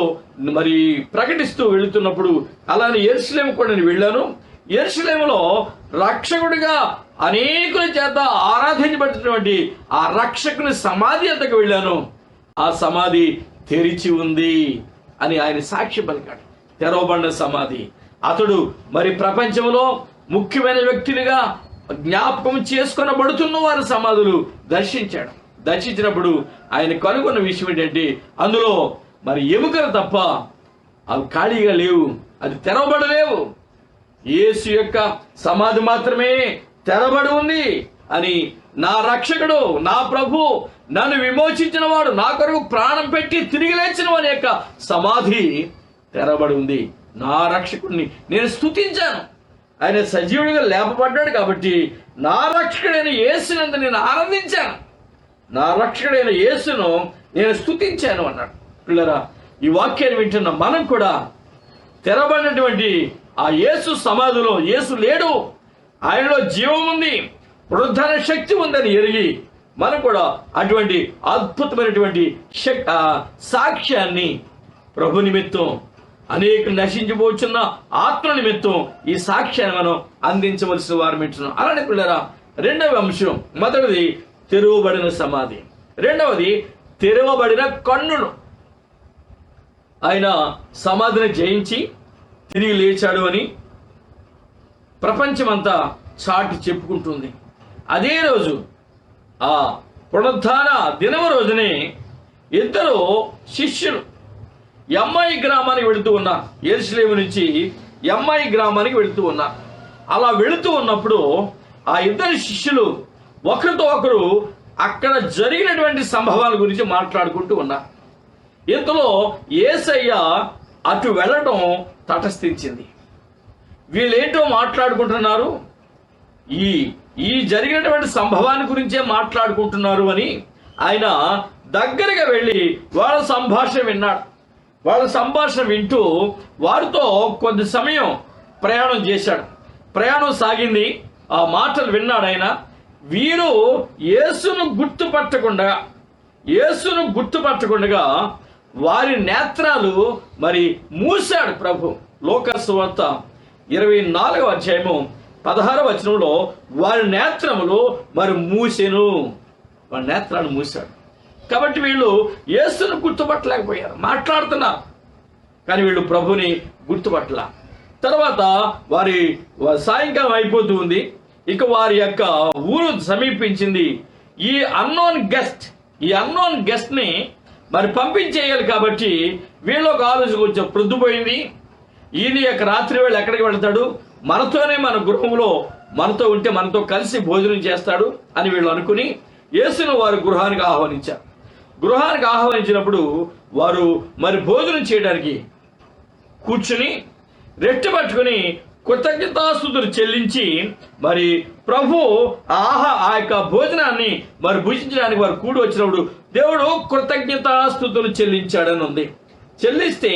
మరి ప్రకటిస్తూ వెళుతున్నప్పుడు అలానే యెరూషలేము కూడా నేను వెళ్ళాను. యెరూషలేములో రక్షకుడిగా అనేకుల చేత ఆరాధించబడినటువంటి ఆ రక్షకుని సమాధి అంతకు వెళ్ళాను. ఆ సమాధి తెరిచి ఉంది అని ఆయన సాక్ష్యం పలికాడు. తెరవబడిన సమాధి. అతడు మరి ప్రపంచంలో ముఖ్యమైన వ్యక్తులుగా జ్ఞాపకం చేసుకొనబడుతున్న వారి సమాధులు దర్శించినప్పుడు ఆయన కనుగొన్న విషయం ఏంటంటే అందులో మరి ఎముకలు తప్ప అవి ఖాళీగా లేవు, అది తెరవబడలేవు. యేసు యొక్క సమాధి మాత్రమే తెరబడి ఉంది అని, నా రక్షకుడు, నా ప్రభు, నన్ను విమోచించిన వాడు, నా కొరకు ప్రాణం పెట్టి తిరిగి లేచిన వారి యొక్క సమాధి తెరబడి ఉంది. నా రక్షకుడిని నేను స్తుతించాను, ఆయన సజీవుడిగా లేపబడ్డాడు కాబట్టి నా రక్షకుడైన యేసునందు నేను ఆనందించాను, నా రక్షకుడైన యేసును నేను స్తుతించాను అన్నాడు. పిల్లరా, ఈ వాక్యాన్ని వింటున్న మనం కూడా తెరబడినటువంటి ఆ యేసు సమాధిలో యేసు లేడు, ఆయనలో జీవం ఉంది, పునరుద్ధరణ శక్తి ఉందని ఎరిగి మనం కూడా అటువంటి అద్భుతమైనటువంటి సాక్ష్యాన్ని ప్రభు నిమిత్తం, అనేక నశించిపోతున్న ఆత్మ నిమిత్తం ఈ సాక్ష్యాన్ని మనం అందించవలసిన వారు వింటున్నాం. అలానే పిల్లరా, రెండవ అంశం, మొదటిది తెరవబడిన సమాధి, రెండవది తెరవబడిన కన్నులు. ఆయన సమాధిని జయించి తిరిగి లేచాడు అని ప్రపంచమంతా చాటి చెప్పుకుంటుంది. అదే రోజు ఆ పునరుద్ధాన దినమ రోజునే ఇద్దరు శిష్యులు ఎమ్మాయి గ్రామానికి వెళుతూ ఉన్నారు. యెరూషలేము నుంచి ఎమ్మాయి గ్రామానికి వెళుతూ ఉన్నారు. అలా వెళుతూ ఉన్నప్పుడు ఆ ఇద్దరు శిష్యులు ఒకరితో ఒకరు అక్కడ జరిగినటువంటి సంభవాల గురించి మాట్లాడుకుంటూ ఉన్నారు. ఇంతలో యేసయ్య అటు వెళ్ళడం తటస్థించింది. వీళ్ళేంటో మాట్లాడుకుంటున్నారు, ఈ జరిగినటువంటి సంభవాన్ని గురించే మాట్లాడుకుంటున్నారు అని ఆయన దగ్గరగా వెళ్ళి వాళ్ళ సంభాషణ విన్నాడు. వాళ్ళ సంభాషణ వింటూ వారితో కొద్ది సమయం ప్రయాణం చేశాడు. ప్రయాణం సాగింది. ఆ మాటలు విన్నాడు ఆయన. వీరు యేసును గుర్తుపట్టకుండా వారి నేత్రాలు మరి మూశాడు ప్రభు. లూకా సువార్త 24వ అధ్యాయము 16వ వచనంలో వారి నేత్రములు మరి మూసెను. వారి నేత్రాలు మూశాడు. కాబట్టి వీళ్ళు యేసును గుర్తుపట్టలేకపోయారు. మాట్లాడుతున్నారు కానీ వీళ్ళు ప్రభుని గుర్తుపట్టల. తర్వాత వారి సాయంకాలం అయిపోతూ ఉంది. ఇక వారి యొక్క ఊరు సమీపించింది. ఈ అన్నోన్ గెస్ట్ ని మరి పంపించేయాలి. కాబట్టి వీళ్ళొక ఆలోచన కొంచెం ప్రొద్దుపోయింది. ఈయన యొక్క రాత్రి వేళ ఎక్కడికి వెళ్తాడు, మనతోనే మన గృహంలో మనతో ఉంటే మనతో కలిసి భోజనం చేస్తాడు అని వీళ్ళు అనుకుని యేసును వారు గృహానికి ఆహ్వానించారు. గృహానికి ఆహ్వానించినప్పుడు వారు మరి భోజనం చేయడానికి కూర్చుని రెట్టి పట్టుకుని కృతజ్ఞతాస్తుతులు చెల్లించి మరి ప్రభు ఆ యొక్క భోజనాన్ని మరి భుజించడానికి వారు కూడి వచ్చినప్పుడు దేవుడు కృతజ్ఞతాస్తుతులు చెల్లించాడని ఉంది. చెల్లిస్తే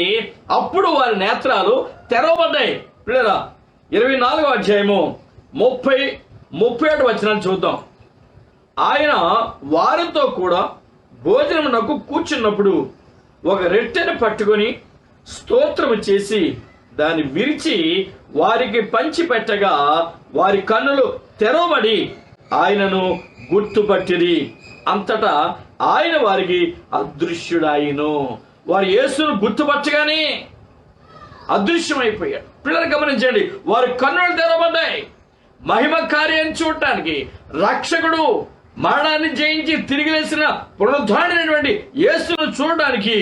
అప్పుడు వారి నేత్రాలు తెరవబడ్డాయి. పిల్లరా 24వ అధ్యాయము 37 వచనాలు చూద్దాం. ఆయన వారితో కూడా భోజనమునకు కూర్చున్నప్పుడు ఒక రొట్టెను పట్టుకొని స్తోత్రము చేసి దాన్ని విరిచి వారికి పంచి పెట్టగా వారి కన్నులు తెరవబడి ఆయనను గుర్తుపట్టిరి. అంతటా ఆయన వారికి అదృశ్యుడాయిను. వారు యేసును గుర్తుపట్టగానే అదృశ్యమైపోయాడు. పిల్లలు గమనించండి, వారి కన్నులు తెరవబడ్డాయి. మహిమ కార్యాన్ని చూడటానికి, రక్షకుడు మరణాన్ని జయించి తిరిగి లేచిన పునరుద్ధారుడైనటువంటి యేసును చూడడానికి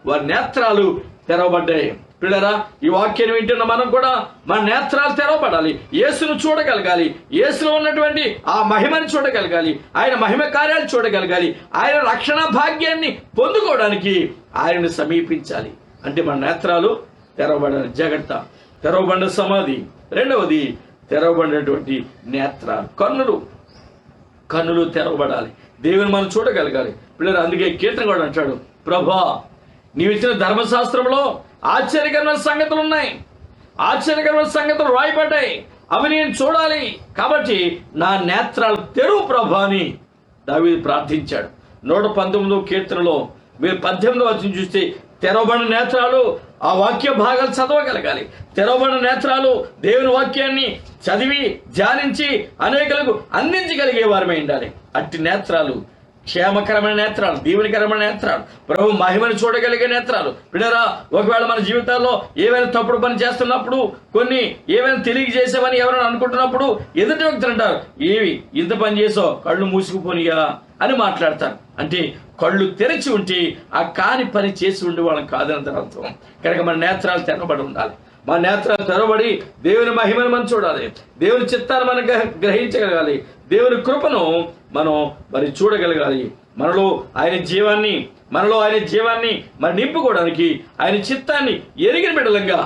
వారి నేత్రాలు తెరవబడ్డాయి. పిల్లరా, ఈ వాక్యాన్ని వింటున్న మనం కూడా మన నేత్రాలు తెరవబడాలి. యేసును చూడగలగాలి. యేసులో ఉన్నటువంటి ఆ మహిమని చూడగలగాలి. ఆయన మహిమ కార్యాలు చూడగలగాలి. ఆయన రక్షణ భాగ్యాన్ని పొందుకోవడానికి ఆయనను సమీపించాలి. అంటే మన నేత్రాలు తెరవబడాలి. జాగ్రత్త. తెరవబడిన సమాధి. రెండవది తెరవబడినటువంటి నేత్రాలు, కన్నులు తెరవబడాలి. దేవుని మనం చూడగలగాలి. పిల్లలు అందుకే కీర్తన కూడా అంటాడు, ప్రభా నీవు ఇచ్చిన ధర్మశాస్త్రంలో ఆశ్చర్యకరమైన సంగతులు ఉన్నాయి, ఆశ్చర్యకరమైన సంగతులు రాయబడ్డాయి, అవి నేను చూడాలి. కాబట్టి నా నేత్రాలు తెరువు ప్రభా అని దావీదు ప్రార్థించాడు. 119వ కీర్తనలో మీరు 18వ వచనం చూస్తే తెరవబడిన నేత్రాలు ఆ వాక్య భాగాలు చదవగలగాలి. తెరవబడిన నేత్రాలు దేవుని వాక్యాన్ని చదివి ధ్యానించి అనేకులకు అందించగలిగే వారమే ఉండాలి. అట్టి నేత్రాలు క్షేమకరమైన నేత్రాలు, దీవెనకరమైన నేత్రాలు, ప్రభు మహిమను చూడగలిగే నేత్రాలు. పిల్లరా, ఒకవేళ మన జీవితాల్లో ఏవైనా తప్పుడు పని చేస్తున్నప్పుడు, ఏవైనా తెలియజేసామని ఎవరైనా అనుకుంటున్నప్పుడు ఎదుటి వ్యక్తులు అంటారు, ఏవి ఇంత పని చేసావు, కళ్ళు మూసుకుపోనియా అని మాట్లాడతారు. అంటే కళ్ళు తెరిచి ఉంటే ఆ కాని పని చేసి ఉండే వాళ్ళం కాదని అర్థం. కనుక మన నేత్రాలు తెరవబడి ఉండాలి. మన నేత్రాలు తెరవబడి దేవుని మహిమను మనం చూడాలి. దేవుని చిత్తాన్ని మనం గ్రహించగలగాలి. దేవుని కృపను మనం మరి చూడగలగాలి. మనలో ఆయన జీవాన్ని మరి నింపుకోవడానికి ఆయన చిత్తాన్ని ఎరిగిన బిడ్డలంగా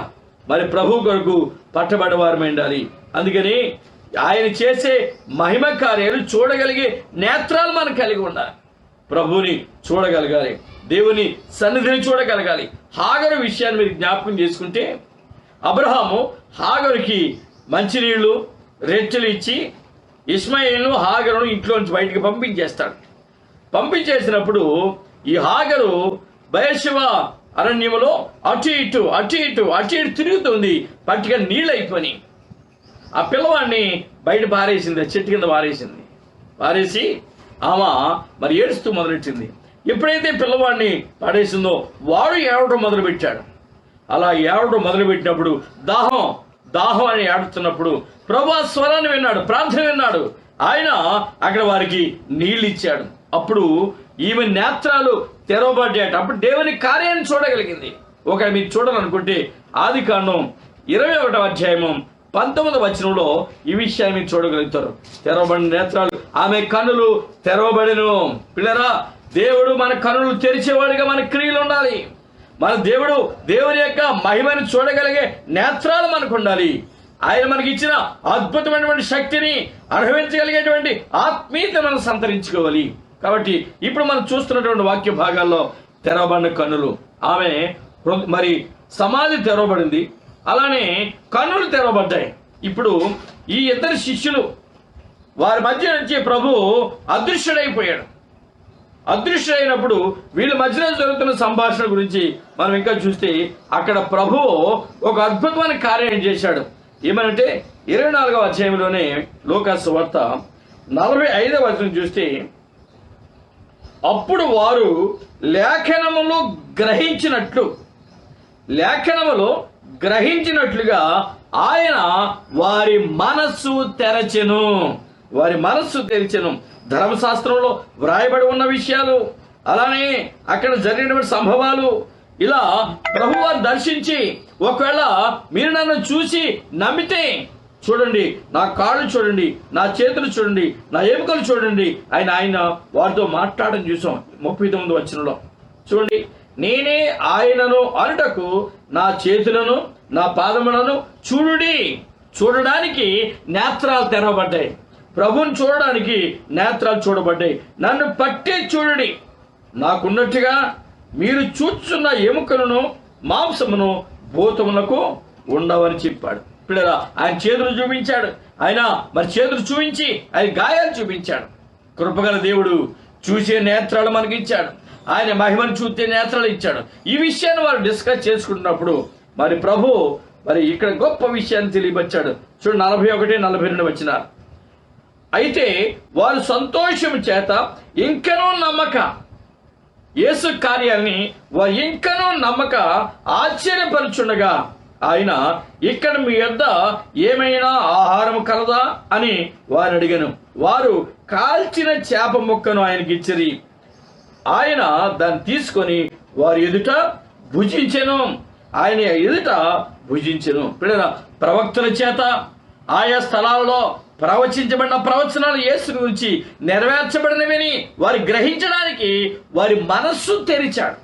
మరి ప్రభు కొరకు పట్టబడ్డ వారమై ఉండాలి. అందుకని ఆయన చేసే మహిమ కార్యాలు చూడగలిగే నేత్రాలు మనం కలిగి ఉండాలి. ప్రభుని చూడగలగాలి. దేవుని సన్నిధిని చూడగలగాలి. హాగరు విషయాన్ని మీరు జ్ఞాపకం చేసుకుంటే, అబ్రహాము హాగరుకి మంచినీళ్లు రెట్టెలు ఇచ్చి ఇష్మాయేలును హాగరును ఇంట్లో నుంచి బయటికి పంపించేస్తాడు. పంపించేసినప్పుడు ఈ హాగరు బయర్షెబ అరణ్యములో అటు ఇటు తిరుగుతుంది. పట్టిగా నీళ్ళు అయిపోయి ఆ పిల్లవాడిని బయట పారేసింది, చెట్టు కింద పారేసి ఆమె మరి ఏడుస్తూ మొదలెట్టింది. ఎప్పుడైతే పిల్లవాడిని పడేసిందో వాడు ఏడవడం మొదలుపెట్టాడు. అలా ఏడవడం మొదలుపెట్టినప్పుడు దాహం అని ఏడుతున్నప్పుడు ప్రభువా స్వరాన్ని విన్నాడు, ప్రార్థన విన్నాడు. ఆయన అక్కడ వారికి నీళ్ళు ఇచ్చాడు. అప్పుడు ఈమె నేత్రాలు తెరవబడ్డాట. అప్పుడు దేవుని కార్యాన్ని చూడగలిగింది. ఒక మీరు చూడాలనుకుంటే ఆదికాండం 21వ అధ్యాయము 19వ వచనంలో ఈ విషయాన్ని మీరు చూడగలుగుతారు. తెరవబడిన నేత్రాలు, ఆమె కన్నులు తెరవబడిను. పిల్లరా, దేవుడు మన కన్నులు తెరిచేవాడిగా మన క్రియలు ఉండాలి. మన దేవుని యొక్క మహిమను చూడగలిగే నేత్రాలు మనకు ఉండాలి. ఆయన మనకి ఇచ్చిన అద్భుతమైనటువంటి శక్తిని అనుభవించగలిగేటువంటి ఆత్మీయత మనం సంతరించుకోవాలి. కాబట్టి ఇప్పుడు మనం చూస్తున్నటువంటి వాక్య భాగాల్లో తెరవబడిన కన్నులు, ఆమె మరి సమాధి తెరవబడింది, అలానే కన్నులు తెరవబడ్డాయి. ఇప్పుడు ఈ ఇద్దరు శిష్యులు వారి మధ్య నుంచి ప్రభు అదృశ్యుడైపోయాడు. అదృశ్యుడైనప్పుడు వీళ్ళ మధ్యలో జరుగుతున్న సంభాషణ గురించి మనం ఇంకా చూస్తే అక్కడ ప్రభు ఒక అద్భుతమైన కార్యం చేశాడు. ఏమనంటే 24వ అధ్యాయంలోనే లూకా సువార్త 45వ వచనం చూస్తే, అప్పుడు వారు లేఖనములో గ్రహించినట్లుగా ఆయన వారి మనస్సు తెరచెను. ధర్మశాస్త్రంలో వ్రాయబడి ఉన్న విషయాలు, అలానే అక్కడ జరిగినటువంటి సంభవాలు, ఇలా ప్రభువారు దర్శించి, ఒకవేళ మీరు నన్ను చూసి నమ్మితే చూడండి, నా కాళ్ళు చూడండి, నా చేతులు చూడండి, నా ఎముకలు చూడండి, ఆయన వారితో మాట్లాడడం చూసాం 39వ వచనంలో. చూడండి, నేనే ఆయనను అనుటకు నా చేతులను నా పాదములను చూడడానికి నేత్రాలు తెరవబడ్డాయి. ప్రభుని చూడడానికి నేత్రాలు చూడబడ్డాయి. నన్ను పట్టే చూడండి, నాకున్నట్టుగా మీరు చూస్తున్న ఎముకలను మాంసమును భూతములకు ఉండవని చెప్పాడు. పిల్లరా, ఆయన చేతులు చూపించాడు. ఆయన మరి చేతులు చూపించి ఆయన గాయాలు చూపించాడు. కృపగల దేవుడు చూసే నేత్రాలు మనకి ఇచ్చాడు. ఆయన మహిమను చూసే నేత్రాలు ఇచ్చాడు. ఈ విషయాన్ని వారు డిస్కస్ చేసుకుంటున్నప్పుడు మరి ప్రభు మరి ఇక్కడ గొప్ప విషయాన్ని తెలియపరిచాడు. చూడండి, 41, 42 వచనాలు. అయితే వారు సంతోషం చేత ఇంకనూ నమ్మక, యేసు కార్యాన్ని వారు ఇంకనూ నమ్మక ఆశ్చర్యపరుచుండగా ఆయన, ఇక్కడ మీ యొద్ద ఏమైనా ఆహారం కలదా అని వారు అడిగాను. వారు కాల్చిన చేప ముక్కను ఆయనకి ఇచ్చిరి. ఆయన దాన్ని తీసుకొని వారి ఎదుట భుజించెను. పిల్లరా, ప్రవక్తల చేత ఆయా స్థలాలలో ప్రవచించబడిన ప్రవచనాలు యేసు గురించి నెరవేర్చబడినవని వారు గ్రహించడానికి వారి మనస్సు తెరిచాడు.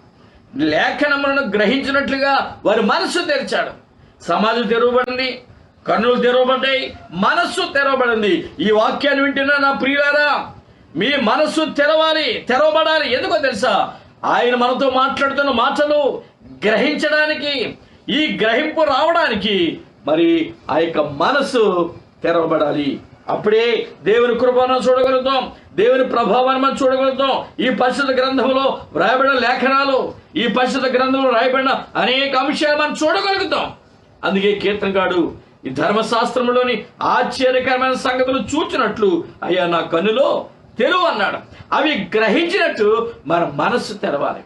లేఖనములను గ్రహించినట్లుగా వారి మనస్సు తెరిచాడు. సమాధి తెరవబడింది, కన్నులు తెరవబడ్డాయి, మనస్సు తెరవబడింది. ఈ వాక్యాన్ని వింటున్నా నా ప్రియులారా, మీ మనస్సు తెరవబడాలి. ఎందుకో తెలుసా? ఆయన మనతో మాట్లాడుతున్న మాటలు గ్రహించడానికి, ఈ గ్రహింపు రావడానికి మరి ఆ యొక్క మనస్సు తెరవబడాలి. అప్పుడే దేవుని కృపను చూడగలుగుతాం, దేవుని ప్రభావాన్ని మనం చూడగలుగుతాం. ఈ పరిశుద్ధ గ్రంథంలో వ్రాయబడిన లేఖనాలు, ఈ పరిశుద్ధ గ్రంథంలో రాయబడిన అనేక అంశాలు మనం చూడగలుగుతాం. అందుకే కీర్తనగాడు ఈ ధర్మశాస్త్రంలోని ఆశ్చర్యకరమైన సంగతులు చూచినట్లు అయ్యా నా కన్నులో తెరువు అన్నాడు. అవి గ్రహించినట్టు మన మనస్సు తెరవాలి.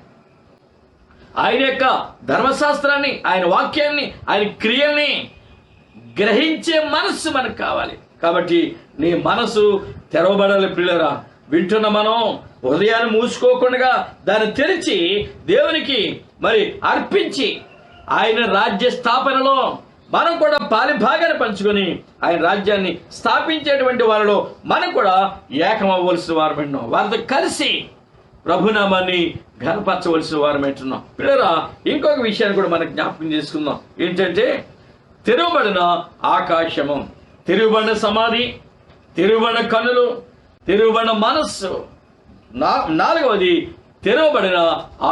ఆయన యొక్క ధర్మశాస్త్రాన్ని, ఆయన వాక్యాన్ని, ఆయన క్రియల్ని గ్రహించే మనస్సు మనకు కావాలి. కాబట్టి నీ మనసు తెరవబడాలి. పిల్లరా, వింటున్న మనం హృదయాన్ని మూసుకోకుండా దాన్ని తెరిచి దేవునికి మరి అర్పించి ఆయన రాజ్య స్థాపనలో మనం కూడా పాలిభాగాన్ని పంచుకొని ఆయన రాజ్యాన్ని స్థాపించేటువంటి వారిలో మనం కూడా ఏకమవ్వవలసిన వారమేంటున్నాం. వారితో కలిసి ప్రభునామాన్ని ఘనపరచవలసిన వారమేంటున్నాం. పిల్లరా, ఇంకొక విషయాన్ని కూడా మనకు జ్ఞాపకం చేసుకుందాం. ఏంటంటే తెరవబడిన ఆకాశము, తెరవబడిన సమాధి, తెరవబడిన కన్నులు, తెరవబడిన మనస్సు. 4వది తెరవబడిన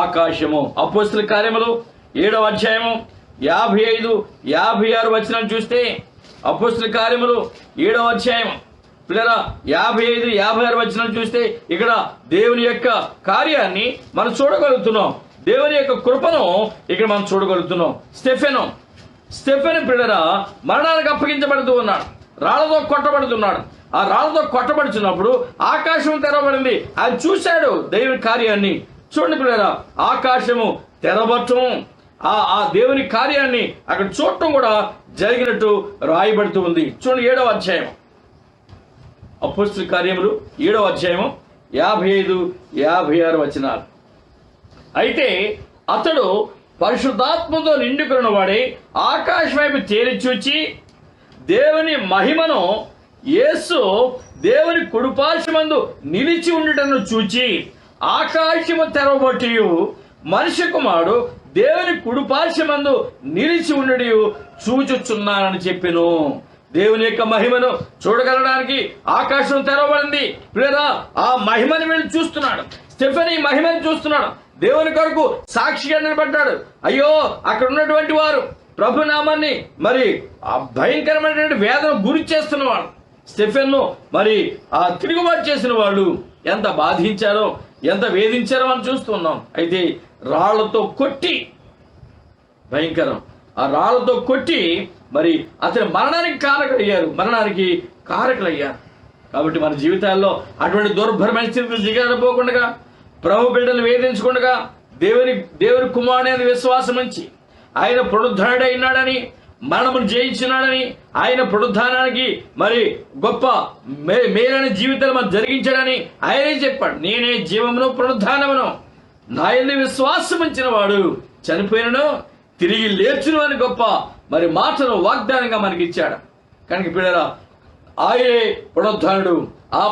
ఆకాశము. అపోస్తలుల కార్యములు 7వ అధ్యాయము 55, 56 వచనాలు చూస్తే, అపోస్తలుల కార్యములు 7వ అధ్యాయం పిల్లరా 55, 56 వచనాలు చూస్తే ఇక్కడ దేవుని యొక్క కార్యాన్ని మనం చూడగలుగుతున్నాం. దేవుని యొక్క కృపను ఇక్కడ మనం చూడగలుగుతున్నాం. స్టెఫెను పిల్లరా మరణానికి అప్పగించబడుతూ ఉన్నాడు, రాళ్లతో కొట్టబడుతున్నాడు. ఆ రాళ్లతో కొట్టబడుతున్నప్పుడు ఆకాశం తెరవబడింది. ఆయన చూశాడు దేవుని కార్యాన్ని. చూడండి పిల్లరా, ఆకాశము తెరవబట్టం, ఆ దేవుని కార్యాన్ని అక్కడ చూడటం కూడా జరిగినట్టు రాయబడుతూ ఉంది. చూడండి 7వ అధ్యాయం, అపోస్తలుల కార్యములు 7వ అధ్యాయం 55, 56 వచనాలు. అయితే అతడు పరిశుద్ధాత్మతో నిండుకున్న వాడే ఆకాశం వైపు తేరి చూచి దేవుని మహిమను, యేసు దేవుని కుడిపార్శ్వమందు నిలిచి ఉండటను చూచి ఆకాశము తెరవబట్టి మనిషి కుమారుడు దేవుని కుడిపార్శ్వమందు నిలిచి ఉండడి చూచుచున్నానని చెప్పెను. దేవుని యొక్క మహిమను చూడగలడానికి ఆకాశం తెరవబడింది. లేదా ఆ మహిమని వెళ్ళి చూస్తున్నాడు. స్టెఫెన్ ఈ మహిమని చూస్తున్నాడు. దేవుని కొరకు సాక్షిగా నిలబడ్డాడు. అయ్యో, అక్కడ ఉన్నటువంటి వారు ప్రభు నామాన్ని మరి ఆ భయంకరమైనటువంటి వేదన గురి చేస్తున్నవాడు స్టెఫెన్ను మరి ఆ తిరుగుబాటు చేసిన వాళ్ళు ఎంత బాధించారో, ఎంత వేధించారో మనం చూస్తున్నాం. అయితే రాళ్లతో కొట్టి, భయంకరం, ఆ రాళ్లతో కొట్టి మరి అతని మరణానికి కారకులయ్యారు. కాబట్టి మన జీవితాల్లో అటువంటి దుర్భరమైన స్థితికి దిగకపోకుండా, ప్రభు బిడ్డలు వేధించకుండా, దేవుని కుమారుని విశ్వాసం ఉంచి ఆయన పునరుద్ధరణుడై ఉన్నాడని, మరణమును జయించినాడని, ఆయన పునరుద్ధానానికి మరి గొప్ప మేలైన జీవితాలు మనం జరిగించాడని ఆయనే చెప్పాడు. నేనే జీవమును పునరుద్ధానమును, నా యందు విశ్వాసం ఉంచిన వాడు చనిపోయినను తిరిగి లేచును అని గొప్ప మరి మాటను వాగ్దానంగా మనకి ఇచ్చాడు. కనుక పిల్లరా, ఆయనే పునరుద్ధానుడు. ఆ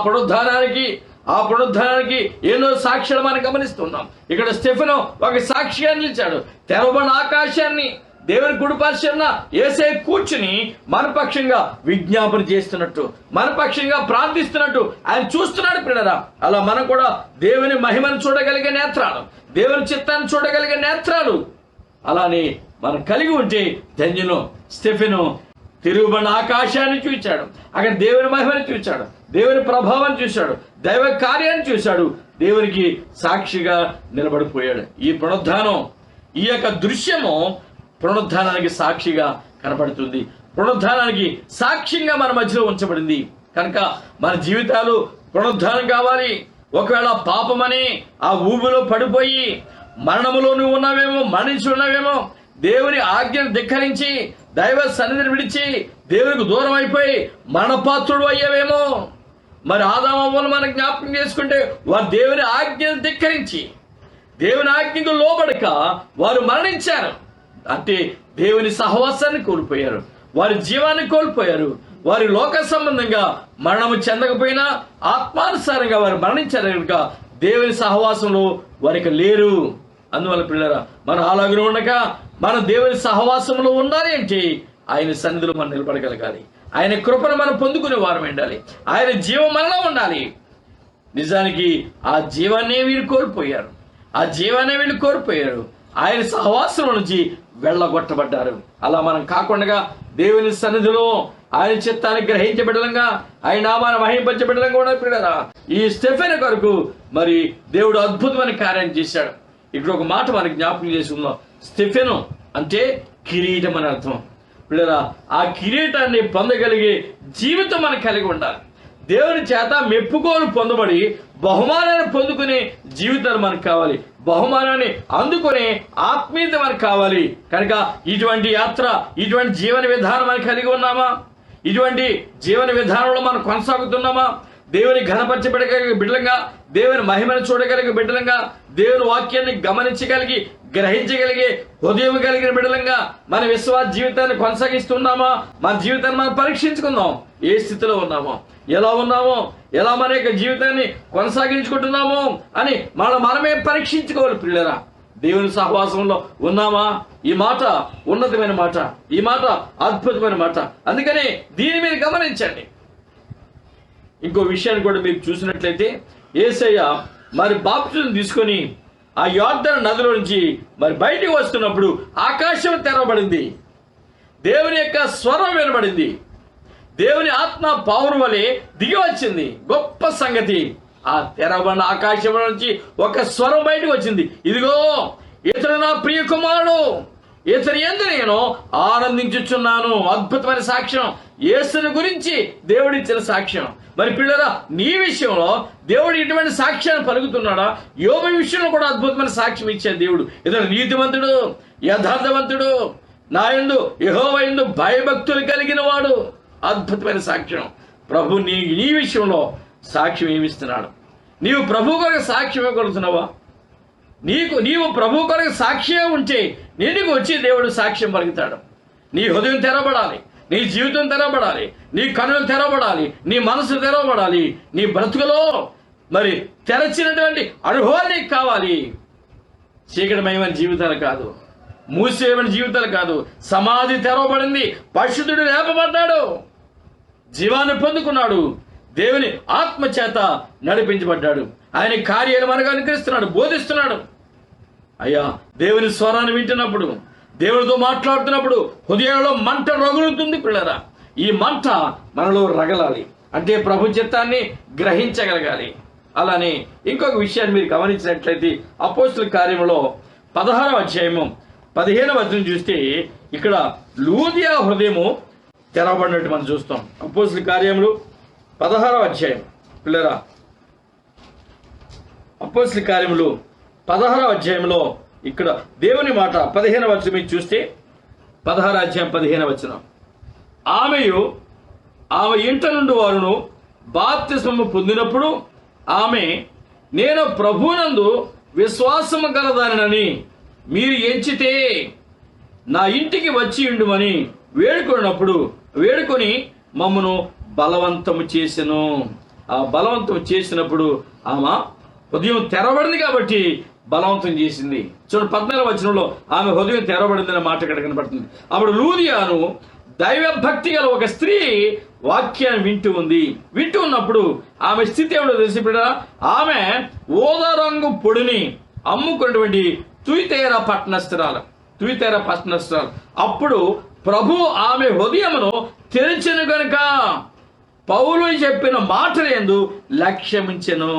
పునరుద్ధానానికి ఎన్నో సాక్ష్యాలు మనం గమనిస్తున్నాం. ఇక్కడ స్టెఫెను ఒక సాక్షిగా నిలిచాడు. తెరవబడిన ఆకాశాన్ని దేవుని కుడిపార్శ్వాన యేసయ్య కూర్చుని మనపక్షంగా విజ్ఞాపన చేస్తున్నట్టు, మనపక్షంగా ప్రార్థిస్తున్నట్టు ఆయన చూస్తున్నాడు. పిల్లరా, అలా మనం కూడా దేవుని మహిమను చూడగలిగే నేత్రాలు, దేవుని చిత్తాన్ని చూడగలిగే నేత్రాలు అలానే మనం కలిగి ఉంటే ధన్యును. స్టెఫెను తిరుగుబడిన ఆకాశాన్ని చూచాడు, అక్కడ దేవుని మహిమను చూచాడు, దేవుని ప్రభావాన్ని చూశాడు, దైవ కార్యాన్ని చూశాడు, దేవునికి సాక్షిగా నిలబడిపోయాడు. ఈ పునరుద్ధానం, ఈ యొక్క దృశ్యము పునరుద్ధానానికి సాక్షిగా కనబడుతుంది. పునరుద్ధానానికి సాక్ష్యంగా మన మధ్యలో ఉంచబడింది. కనుక మన జీవితాలు పునరుద్ధానం కావాలి. ఒకవేళ పాపమని ఆ ఊబిలో పడిపోయి మరణములో నువ్వు ఉన్నావేమో, మరణించి ఉన్నావేమో, దేవుని ఆజ్ఞను ధిక్కరించి దైవ సన్నిధిని విడిచి దేవునికి దూరం అయిపోయి మరణపాత్రుడు అయ్యావేమో. మరి ఆదామవ్వలు మనం జ్ఞాపకం చేసుకుంటే వారు దేవుని ఆజ్ఞను ధిక్కరించి దేవుని ఆజ్ఞకు లోబడక వారు మరణించారు. అంటే దేవుని సహవాసాన్ని కోల్పోయారు, వారి జీవాన్ని కోల్పోయారు. వారి లోక సంబంధంగా మరణము చెందకపోయినా ఆత్మానుసారంగా వారు మరణించారు కనుక దేవుని సహవాసంలో వారికి లేరు. అందువల్ల పిల్లరా, మనం అలాగే ఉండక మన దేవుని సహవాసంలో ఉండాలి అంటే ఆయన సన్నిధిలో మనం నిలబడగలగాలి. ఆయన కృపను మనం పొందుకునే వారం ఉండాలి. ఆయన జీవం మనలో ఉండాలి. నిజానికి ఆ జీవాన్నే వీళ్ళు కోల్పోయారు. ఆయన సహవాసం నుంచి వెళ్ళగొట్టబడ్డారు. అలా మనం కాకుండా దేవుని సన్నిధిలో ఆయన చిత్తాన్ని గ్రహించబడలంగా, ఆయన నామాన్ని మహింపరచబడలంగా కూడా పిల్లరా, ఈ స్టెఫెను కొరకు మరి దేవుడు అద్భుతమైన కార్యం చేశాడు. ఇక్కడ ఒక మాట మనకి జ్ఞాపకం చేసుకుందాం. స్టెఫెను అంటే కిరీటం అని అర్థం. పిల్లరా, ఆ కిరీటాన్ని పొందగలిగే జీవితం మనకు కలిగి ఉండాలి. దేవుని చేత మెప్పుకోలు పొందబడి బహుమానాన్ని పొందుకునే జీవితాలు మనకు కావాలి. బహుమానాన్ని అందుకునే ఆత్మీయత మనకు కావాలి. కనుక ఇటువంటి యాత్ర, ఇటువంటి జీవన విధానం మనం కలిగి ఉన్నామా? ఇటువంటి జీవన విధానంలో మనం కొనసాగుతున్నామా? దేవుని ఘనపరచబడగలిగే బిడ్డలంగా, దేవుని మహిమను చూడగలిగే బిడ్డలంగా, దేవుని వాక్యాన్ని గమనించగలిగి గ్రహించగలిగే హృదయం కలిగిన బిడ్డలంగా మన విశ్వాస జీవితాన్ని కొనసాగిస్తున్నామా? మన జీవితాన్ని మనం పరీక్షించుకుందాం. ఏ స్థితిలో ఉన్నామో, ఎలా ఉన్నామో, ఎలా మన యొక్క జీవితాన్ని కొనసాగించుకుంటున్నామో అని మనమే పరీక్షించుకోవాలి. పిల్లరా, దేవుని సహవాసంలో ఉన్నామా? ఈ మాట ఉన్నతమైన మాట, ఈ మాట అద్భుతమైన మాట. అందుకనే దీన్ని మీరు గమనించండి. ఇంకో విషయాన్ని కూడా మీరు చూసినట్లయితే, యేసయ్య మరి బాప్తిజం తీసుకొని ఆ యోర్దాను నదిలో నుంచి మరి బయటికి వస్తున్నప్పుడు ఆకాశం తెరవబడింది, దేవుని యొక్క స్వరం వినబడింది, దేవుని ఆత్మ పావురు వలె దిగి వచ్చింది. గొప్ప సంగతి, ఆ తెరవబడిన ఆకాశం నుంచి ఒక స్వరం బయటకు వచ్చింది. ఇదిగో ఇతడు నా ప్రియ కుమారుడు, ఇతని యందు నేను ఆనందించుచున్నాను. అద్భుతమైన సాక్ష్యం, యేసుని గురించి దేవుడిచ్చిన సాక్ష్యం. మరి పిల్లరా, నీ విషయంలో దేవుడు ఇటువంటి సాక్ష్యాన్ని పలుకుతున్నాడా? యోబు విషయంలో కూడా అద్భుతమైన సాక్ష్యం ఇచ్చాడు దేవుడు. ఇతడు నీతిమంతుడు, యథార్థవంతుడు, నా యందు యెహోవా యందు భయభక్తులు కలిగిన వాడు. అద్భుతమైన సాక్ష్యం. ప్రభు నీ విషయంలో సాక్ష్యం ఏమిస్తున్నాడు? నీవు ప్రభు కొరకు సాక్ష్యం ఇవ్వగలుగుతున్నావా? నీవు ప్రభు కొరకు సాక్ష్యం ఉంటే నీకు వచ్చి దేవుడు సాక్ష్యం పలుకుతాడు. నీ హృదయం తెరవబడాలి, నీ జీవితం తెరవబడాలి, నీ కన్నులు తెరవబడాలి, నీ మనసు తెరవబడాలి. నీ బ్రతుకులో మరి తెరచినటువంటి అనుభవాలు నీకు కావాలి. చీకటిమయమైన జీవితాలు కాదు, మూసేయమైన జీవితాలు కాదు. సమాధి తెరవబడింది, పరిశుద్ధుడు లేపబడ్డాడు. జీవాన్ని పొందుకున్నాడు, దేవుని ఆత్మ చేత నడిపించబడ్డాడు, ఆయన కార్యాలు మనకు అనుకరిస్తున్నాడు, బోధిస్తున్నాడు. అయ్యా, దేవుని స్వరాన్ని వింటున్నప్పుడు, దేవునితో మాట్లాడుతున్నప్పుడు హృదయంలో మంట రగులుతుంది పిల్లరా. ఈ మంట మనలో రగలాలి అంటే ప్రభు చిత్తాన్ని గ్రహించగలగాలి. అలానే ఇంకొక విషయాన్ని మీరు గమనించినట్లయితే అపోస్తుల కార్యములో 16వ అధ్యాయము 15వ వచనం చూస్తే ఇక్కడ లూదియా హృదయము తెరవబడినట్టు మనం చూస్తాం. అపోస్తుల కార్యములు 16వ అధ్యాయం పిల్లరా, అపోస్తుల కార్యములు 16వ అధ్యాయంలో ఇక్కడ దేవుని మాట 15వ వచనం మీరు చూస్తే 16వ అధ్యాయం 15వ వచనం, ఆమె ఇంట నుండి వారును బాప్తిస్మము పొందినప్పుడు ఆమె, నేను ప్రభువునందు విశ్వాసము గలదానని మీరు ఎంచితే నా ఇంటికి వచ్చి ఉండుమని వేడుకొని మమ్మను బలవంతము చేసెను. ఆ బలవంతం చేసినప్పుడు ఆమె హృదయం తెరవబడింది కాబట్టి బలవంతం చేసింది. చూడండి 14వ వచనంలో ఆమె హృదయం తెరవబడింది అనే మాట ఇక్కడ కనబడుతుంది. అప్పుడు లూదియాను దైవభక్తి గల ఒక స్త్రీ వాక్యాన్ని వింటూ ఉన్నప్పుడు ఆమె స్థితి ఏమిటో తెలిసి ఆమె ఓదా రంగు పొడిని అమ్ముకున్నటువంటి తుయితేర పట్టణస్థురాలు. అప్పుడు ప్రభు ఆమె హృదయమును తెరిచెను గనుక పౌలు చెప్పిన మాటలు యందు లక్ష్యమించెను.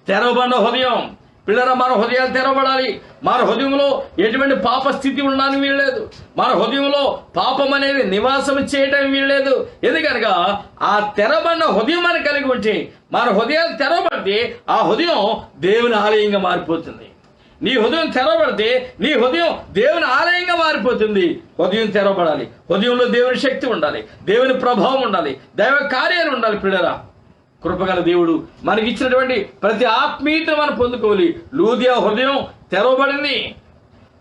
తెరవబడిన హృదయం పిల్లరా, మన హృదయాలు తెరవబడాలి. మన హృదయంలో ఎటువంటి పాప స్థితి ఉండడానికి వీల్లేదు. మన హృదయంలో పాపం అనేది నివాసం చేయడం వీల్లేదు. ఎందుకనగా ఆ తెరవబడిన హృదయం అని కలిగి ఉంటే, మన హృదయాలు తెరవబడితే ఆ హృదయం దేవుని ఆలయంగా మారిపోతుంది. నీ హృదయం తెరవబడితే నీ హృదయం దేవుని ఆలయంగా మారిపోతుంది. హృదయం తెరవబడాలి. హృదయంలో దేవుని శక్తి ఉండాలి, దేవుని ప్రభావం ఉండాలి, దైవ కార్యాలు ఉండాలి. పిల్లరా, కృపగల దేవుడు మనకిచ్చినటువంటి ప్రతి ఆత్మీయతను మనం పొందుకోవాలి. లూదియా హృదయం తెరవబడింది.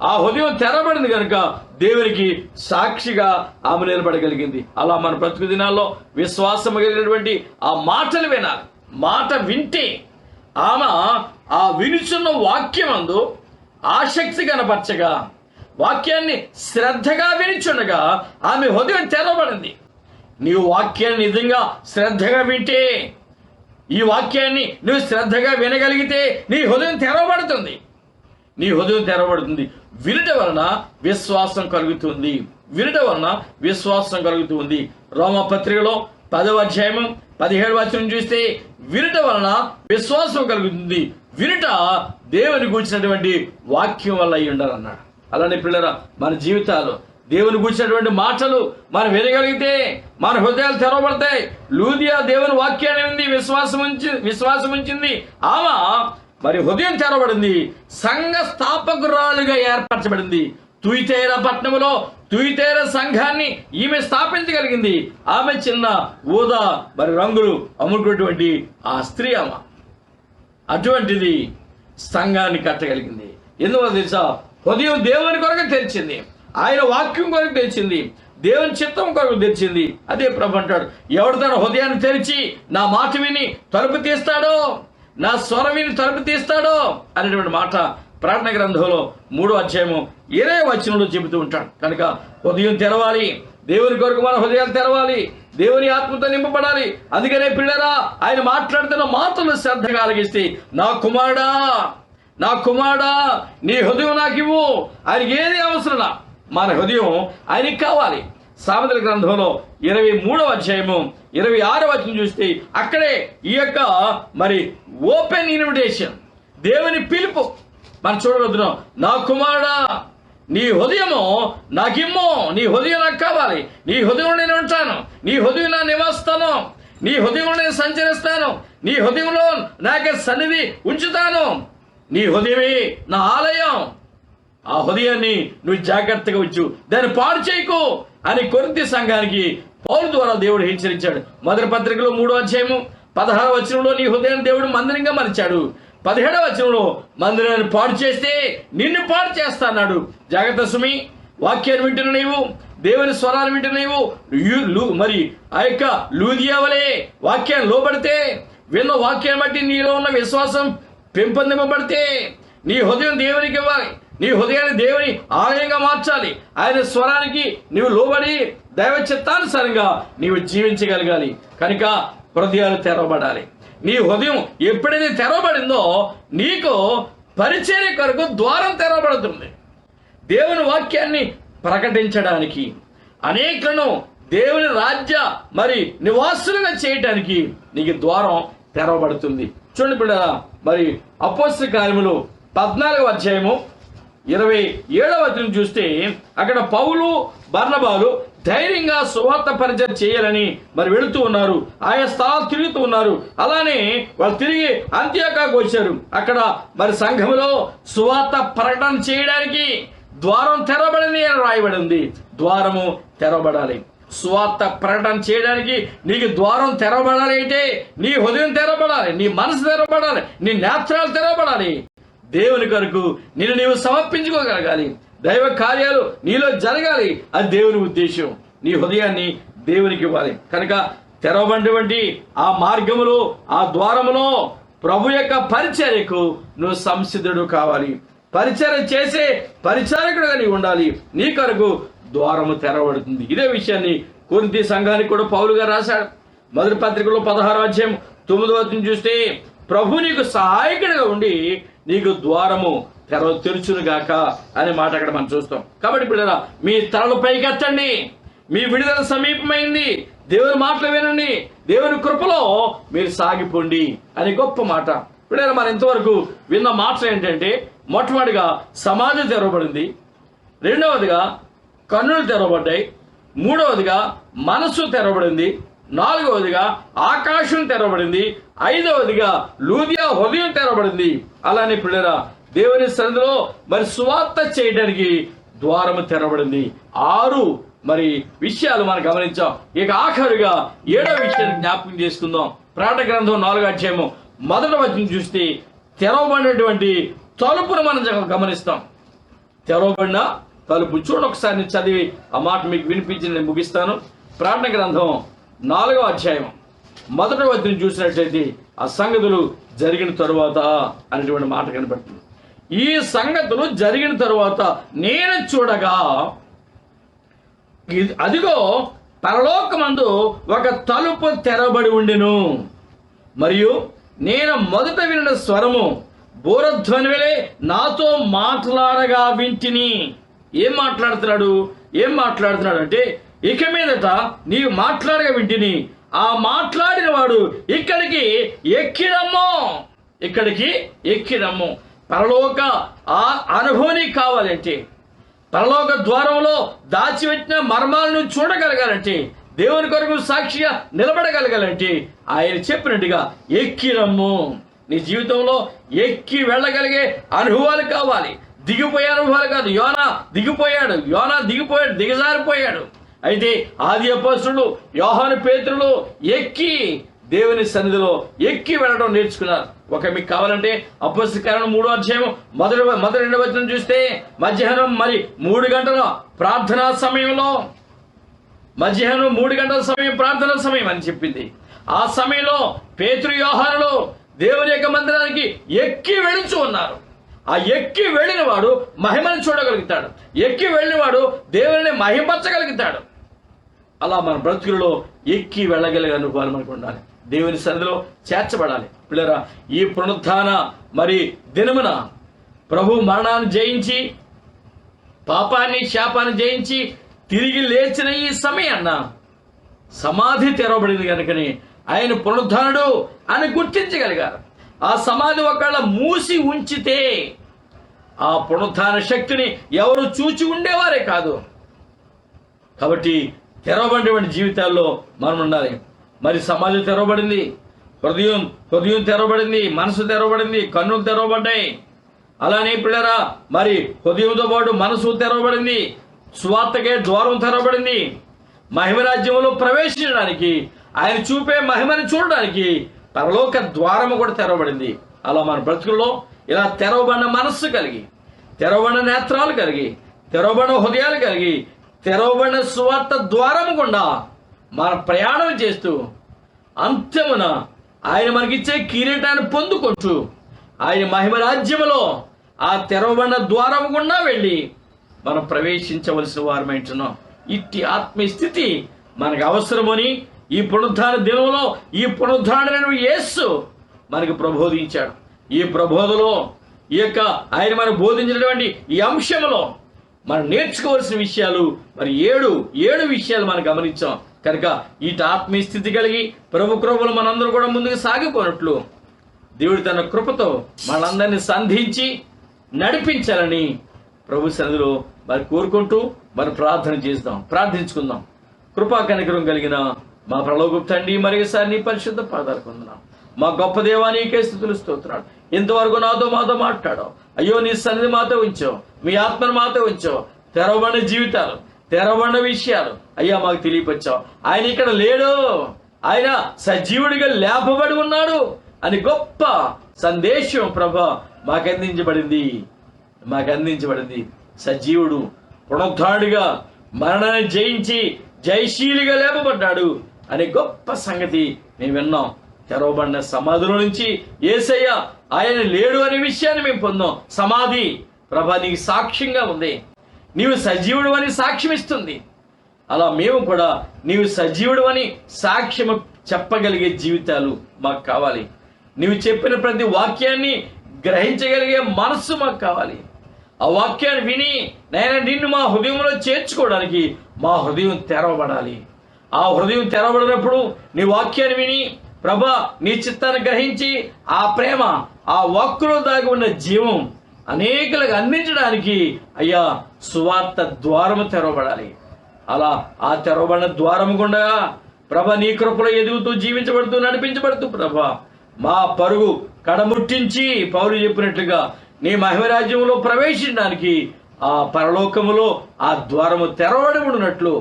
ఆ హృదయం తెరవబడింది కనుక దేవునికి సాక్షిగా ఆమె నిలబడగలిగింది. అలా మన బ్రతుకు దినాల్లో విశ్వాసం కలిగినటువంటి ఆ మాటలు వినాలి. మాట వింటే ఆమె ఆ వినుచున్న వాక్యమందు ఆసక్తి కనపరచగా, వాక్యాన్ని శ్రద్ధగా వినిచుండగా ఆమె హృదయం తెరవబడింది. నీవు వాక్యాన్ని నిజంగా శ్రద్ధగా వింటే, ఈ వాక్యాన్ని నువ్వు శ్రద్ధగా వినగలిగితే నీ హృదయం తెరవబడుతుంది. వినటం వలన విశ్వాసం కలుగుతుంది. రోమపత్రికలో 10వ అధ్యాయము 17వ వచనం చూస్తే వినటం వలన విశ్వాసం కలుగుతుంది. వినుట దేవుని గూర్చినటువంటి వాక్యం వల్ల అయి ఉండాలన్నాడు. అలానే పిల్లరా, మన జీవితాలు దేవుని గూర్చినటువంటి మాటలు మనం వినగలిగితే మన హృదయాలు తెరవబడతాయి. లూదియా దేవుని వాక్యాన్ని ఉంది, విశ్వాసం ఉంచింది. ఆమె మరి హృదయం తెరవబడింది, సంఘ స్థాపకురాలుగా ఏర్పరచబడింది. తుయితేర పట్టణంలో తుయితేర సంఘాన్ని ఈమె స్థాపించగలిగింది. ఆమె చిన్న ఊదా మరి రంగులు అమ్ముకున్నటువంటి ఆ స్త్రీ ఆమె అటువంటిది సంఘాన్ని కట్టగలిగింది. ఎందువల్ల తెలుసా? హృదయం దేవుని కొరకు తెరిచింది, ఆయన వాక్యం కొరకు తెరిచింది, దేవుని చిత్తం కొరకు తెరిచింది. అదే ప్రభు అంటాడు, ఎవడు తన హృదయాన్ని తెరిచి నా మాట విని తలుపు తీస్తాడో, నా స్వరం విని తలుపు తీస్తాడో అనేటువంటి మాట ప్రార్థన గ్రంథంలో 3వ అధ్యాయము 20వ వచనంలో చెబుతూ ఉంటాడు. కనుక హృదయం తెరవాలి, దేవుని కొరకు మన హృదయాలు తెరవాలి, దేవుని ఆత్మతో నింపబడాలి. అందుకనే పిల్లరా, ఆయన మాట్లాడుతున్న మాటలు శ్రద్ధగా ఆలకిస్తే, నా కుమారుడా నీ హృదయం నాకు ఇవ్వు. ఆయనకి ఏది అవసరం, మన హృదయం ఆయనకి కావాలి. సామెతల గ్రంథంలో 23వ అధ్యాయము 26వ వచనం చూస్తే అక్కడే ఈ యొక్క మరి ఓపెన్ ఇన్విటేషన్, దేవుని పిలుపు మనం చూడవద్దున్నాం. నా కుమారుడా నీ హృదయము నాకిమ్ము, నీ హృదయం నాకు కావాలి, నీ హృదయంలో నేను ఉంటాను, నీ హృదయం నా నివాస్తాను, నీ హృదయంలో నేను సంచరిస్తాను, నీ హృదయంలో నాకే సన్నిధి ఉంచుతాను, నీ హృదయమే నా ఆలయం. ఆ హృదయాన్ని నువ్వు జాగ్రత్తగా ఉంచు, దాన్ని పాడు చేయకు అని కొరింథీ సంఘానికి పౌలు ద్వారా దేవుడు హెచ్చరించాడు. మొదటి పత్రికలో 3వ అధ్యాయము 16వ వచనంలో నీ హృదయాన్ని దేవుడు మందిరంగా మలిచాడు. 17వ వచనంలో మందిరాన్ని పాడు చేస్తే నిన్ను పాడు చేస్తా అన్నాడు. జాగ్రత్త సుమి, వాక్యాన్ని వింటున్న నీవు, దేవుని స్వరాన్ని వింటున్న నీవు మరి ఆ యొక్క లూదియా వలె వాక్యాన్ని లోబడితే, విన్న వాక్యాన్ని బట్టి నీలో ఉన్న విశ్వాసం పెంపొందింపబడితే, నీ హృదయం దేవునికి ఇవ్వాలి, నీ హృదయాన్ని దేవుని ఆలయంగా మార్చాలి. ఆయన స్వరానికి నీవు లోబడి దైవ చిత్తానుసారంగా నీవు జీవించగలగాలి. కనుక హృదయాలు తెరవబడాలి. నీ హృదయం ఎప్పుడైతే తెరవబడిందో నీకు పరిచర్య కొరకు ద్వారం తెరవబడుతుంది. దేవుని వాక్యాన్ని ప్రకటించడానికి, అనేకులను దేవుని రాజ్య నివాసులుగా చేయటానికి నీకు ద్వారం తెరవబడుతుంది. చూడండి బిడ్డలారా, మరి అపోస్తల కార్యములు 14వ అధ్యాయము 27వ వచనం చూస్తే అక్కడ పౌలు బర్నబాలు ధైర్యంగా సువార్త పరిచయం చేయాలని వెళుతూ ఉన్నారు. ఆయా స్థలాలు తిరుగుతూ ఉన్నారు. అలానే వాళ్ళు తిరిగి అంత్యోకాకు వచ్చారు. అక్కడ సంఘములో సువార్త ప్రకటన చేయడానికి ద్వారం తెరవబడింది అని రాయబడింది. ద్వారము తెరవబడాలి. సువార్త ప్రకటన చేయడానికి నీకు ద్వారం తెరవబడాలి అంటే నీ హృదయం తెరవబడాలి, నీ మనసు తెరవబడాలి, నీ నేత్రాలు తెరవబడాలి. దేవుని కొరకు నిన్ను నీవు సమర్పించుకోగలగాలి. దైవ కార్యాలు నీలో జరగాలి. అది దేవుని ఉద్దేశం. నీ హృదయాన్ని దేవునికి ఇవ్వాలి. కనుక తెరవబడినటువంటి ఆ మార్గములో, ఆ ద్వారములో ప్రభు యొక్క పరిచర్యకు నువ్వు సంసిద్ధుడు కావాలి. పరిచర్య చేసే పరిచారకుడుగా నీవు ఉండాలి. నీ కొరకు ద్వారము తెరవబడుతుంది. ఇదే విషయాన్ని కొరింథీ సంఘానికి కూడా పౌలు గారు రాశాడు. మొదటి పత్రికలో 16వ అధ్యాయం 9వ వచనం చూస్తే ప్రభు నీకు సహాయకుడిగా ఉండి నీకు ద్వారము తెరుచునుగాక అనే మాట అక్కడ మనం చూస్తాం. కాబట్టి పిల్లరా, మీ తలలు పైకెత్తండి, మీ విడుదల సమీపమైంది, దేవుని మాటలు వినండి, దేవుని కృపలో మీరు సాగిపోండి అని గొప్ప మాట. పిల్లరా, మనం ఇంతవరకు విన్న మాటలు ఏంటంటే, మొట్టమొదటిగా సమాజం తెరవబడింది, రెండవదిగా కన్నులు తెరవబడ్డాయి, మూడవదిగా మనస్సు తెరవబడింది, నాలుగవదిగా ఆకాశం తెరవబడింది, ఐదవదిగా లూదియా హృదయం తెరవబడింది. అలానే పిల్లరా, దేవుని సన్నిధిలో సువార్త చేయడానికి ద్వారము తెరవబడింది. 6 విషయాలు మనం గమనించాం. ఇక ఆఖరుగా 7వ విషయాన్ని జ్ఞాపకం చేసుకుందాం. ప్రకటన గ్రంథం 4వ అధ్యాయము 1వ వచనం చూస్తే తెరవబడినటువంటి తలుపును మనం గమనిస్తాం. తెరవబడిన తలుపు. చూడండి ఒకసారి నేను చదివి ఆ మాట మీకు వినిపించి నేను ముగిస్తాను. ప్రకటన గ్రంథం 4వ అధ్యాయం 1వ వచనం చూసినట్లయితే ఆ సంగతులు జరిగిన తరువాత అనేటువంటి మాట కనబడుతుంది. ఈ సంగతులు జరిగిన తరువాత నేను చూడగా అదిగో పరలోకమందు ఒక తలుపు తెరబడి ఉండెను. మరియు నేను మొదట విన్న స్వరము బూరధ్వని వలె నాతో మాట్లాడగా వింటిని. ఏం మాట్లాడుతున్నాడు అంటే, ఇక మీదట నీవు మాట్లాడగా వింటిని, ఆ మాట్లాడిన వాడు ఇక్కడికి ఎక్కిరమ్ము. పరలోక ఆ అనుభూతి కావాలంటే, పరలోక ద్వారంలో దాచిపెట్టిన మర్మాలను చూడగలగాలంటే, దేవుని కొరకు సాక్షిగా నిలబడగలగాలంటే ఆయన చెప్పినట్టుగా ఎక్కిరమ్ము. నీ జీవితంలో ఎక్కి వెళ్ళగలిగే అనుభవాలు కావాలి. దిగిపోయే అనుభవాలు కాదు. యోనా దిగిపోయాడు, దిగజారిపోయాడు. అయితే ఆది అపోస్తలుడు యోహాను పేతురులు ఎక్కి దేవుని సన్నిధిలో ఎక్కి వెళ్ళడం నేర్చుకున్నారు. మీకు కావాలంటే అపోస్తల కార్యములు 3వ అధ్యాయం మొదటి 2వ వచనం చూస్తే మధ్యాహ్నం 3 గంటల ప్రార్థనా సమయంలో, మధ్యాహ్నం 3 గంటల సమయం ప్రార్థనా సమయం అని చెప్పింది. ఆ సమయంలో పేతురు యోహానులు దేవుని యొక్క మందిరానికి ఎక్కి వెళుచు ఉన్నారు. ఆ ఎక్కి వెళ్ళిన వాడు మహిమను చూడగలుగుతాడు. ఎక్కి వెళ్ళినవాడు దేవుని మహిమపరచగలుగుతాడు. అలా మన బ్రతుకులలో ఎక్కి వెళ్ళగలిగే అనుభవాలు మనకు ఉండాలి. దేవుని సన్నిధిలో చేర్చబడాలి. పిల్లరా, ఈ పునరుత్థాన దినమున ప్రభు మరణాన్ని జయించి, పాపాన్ని శాపాన్ని జయించి తిరిగి లేచిన ఈ సమయాన్న సమాధి తెరవబడింది కనుకని ఆయన పునరుద్ధానుడు అని గుర్తించగలిగారు. ఆ సమాధి ఒకవేళ మూసి ఉంచితే ఆ పునరుత్థాన శక్తిని ఎవరు చూచి ఉండేవారే కాదు. కాబట్టి తెరవబడినటువంటి జీవితాల్లో మనం ఉండాలి. సమాజం తెరవబడింది, హృదయం తెరవబడింది, మనసు తెరవబడింది, కన్నులు తెరవబడ్డాయి. అలానే పిల్లరా, హృదయంతో పాటు మనసు తెరవబడింది, సువార్తకే ద్వారం తెరవబడింది. మహిమరాజ్యంలో ప్రవేశించడానికి, ఆయన చూపే మహిమని చూడడానికి పరలోక ద్వారము కూడా తెరవబడింది. అలా మన బ్రతుకుల్లో ఇలా తెరవబడిన మనస్సు కలిగి, తెరవబడిన నేత్రాలు కలిగి, తెరవబడిన హృదయాలు కలిగి, తెరవబడిన సువార్త ద్వారము గుండా మన ప్రయాణం చేస్తూ అంత్యమున ఆయన మనకిచ్చే కిరీటాన్ని పొందుకుంటూ ఆయన మహిమ రాజ్యములో ఆ తెరవబడిన ద్వారం గుండా వెళ్ళి మనం ప్రవేశించవలసిన వారమైంటున్నాం. ఇట్టి ఆత్మీయ స్థితి మనకు అవసరమని ఈ పునరుద్ధాన దినంలో ఈ పునరుద్ధానుడైన యేసు మనకు ప్రబోధించాడు. ఈ ప్రబోధలో ఈ యొక్క ఆయన మనకు బోధించినటువంటి ఈ అంశంలో మనం నేర్చుకోవాల్సిన విషయాలు మరి ఏడు విషయాలు మనం గమనించాం. కనుక ఇటు ఆత్మీయ స్థితి కలిగి ప్రభు కృపలు మనందరూ కూడా ముందుకు సాగిపోనట్లు దేవుడు తన కృపతో మనందరినీ సంధించి నడిపించాలని ప్రభు సన్నిధిలో మరి కోరుకుంటూ మరి ప్రార్థించుకుందాం. కృపా కనికరం కలిగిన మా పరలోకపు తండ్రి, మరొకసారి నీ పరిశుద్ధ పాదాలు పొందున్నాం. మా గొప్ప దేవా నీకే స్తుతులు స్తోత్రాలు. ఇంతవరకు మాతో మాట్లాడావు. అయ్యో నీ సన్నిధి మాతో ఉంచావు, మీ ఆత్మను మాతో ఉంచావు. తెరవబడిన జీవితాలు, తెరవబడిన విషయాలు అయ్యా మాకు తెలియపరిచావు. ఆయన ఇక్కడ లేడు, ఆయన సజీవుడిగా లేపబడి ఉన్నాడు అని గొప్ప సందేశం ప్రభా మాకు అందించబడింది. సజీవుడు పునరుద్ధానుడిగా మరణాన్ని జయించి జయశీలిగా లేపబడ్డాడు అనే గొప్ప సంగతి మేము విన్నాం. తెరవబడిన సమాధిలో నుంచి యేసయ్య ఆయన లేడు అనే విషయాన్ని మేము పొందాం. సమాధి ప్రభా నీకు సాక్ష్యంగా ఉంది, నీవు సజీవుడు అని సాక్ష్యం ఇస్తుంది. అలా మేము కూడా నీవు సజీవుడు అని సాక్ష్యం చెప్పగలిగే జీవితాలు మాకు కావాలి. నీవు చెప్పిన ప్రతి వాక్యాన్ని గ్రహించగలిగే మనస్సు మాకు కావాలి. ఆ వాక్యాన్ని విని నిన్ను మా హృదయంలో చేర్చుకోవడానికి మా హృదయం తెరవబడాలి. ఆ హృదయం తెరవబడినప్పుడు నీ వాక్యాన్ని విని ప్రభా నీ చిత్తాన్ని గ్రహించి ఆ ప్రేమ, ఆ వాక్కులో దాగి ఉన్న జీవం అనేకులకు అందించడానికి అయ్యా సువార్త ద్వారము తెరవబడాలి. అలా ఆ తెరవబడిన ద్వారము గుండా ప్రభ నీ కృపలో ఎదుగుతూ జీవించబడుతూ నడిపించబడుతూ ప్రభ మా పరుగు కడముట్టించి పౌలు చెప్పినట్లుగా నీ మహిమరాజ్యంలో ప్రవేశించడానికి ఆ పరలోకములో ఆ ద్వారము తెరవబడి ఉన్నట్లు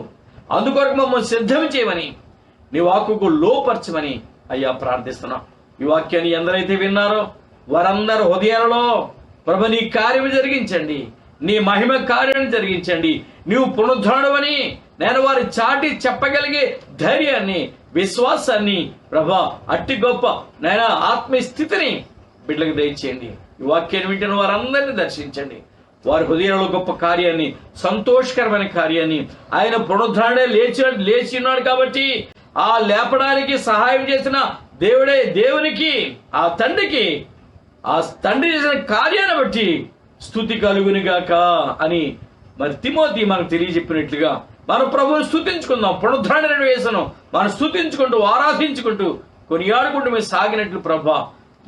అందుకొరకు మమ్మల్ని సిద్ధం చేయమని నీ వాక్కుకు లోపరచమని అయ్యా ప్రార్థిస్తున్నాం. ఈ వాక్యాన్ని ఎందరైతే విన్నారో వారందరూ హృదయాలలో ప్రభ నీ కార్యము జరిగించండి, నీ మహిమ కార్యాన్ని జరిగించండి. నీవు పునరుద్ధానుడవని నేను వారి చాటి చెప్పగలిగే ధైర్యాన్ని, విశ్వాసాన్ని ప్రభా అట్టి గొప్ప నేను ఆత్మీయ స్థితిని బిడ్డలకు దయచేయండి. ఈ వాక్యాన్ని వింటున్న వారందరినీ దర్శించండి. వారి హృదయంలో గొప్ప కార్యాన్ని, సంతోషకరమైన కార్యాన్ని ఆయన పునరుద్ధానుడే లేచి ఉన్నాడు కాబట్టి ఆ లేపడానికి సహాయం చేసిన దేవునికి ఆ తండ్రికి ఆ తండ్రి చేసిన కార్యాన్ని బట్టి స్తుతి కలుగునిగాక అని మరి తిమోతి మనకు తెలియజెప్పినట్లుగా మన ప్రభువుని స్తుతించుకుందాం. పునరుద్ధానుడైన యేసును మనం స్తుతించుకుంటూ ఆరాధించుకుంటూ కొనియాడుకుంటూ మేము సాగినట్లు ప్రభా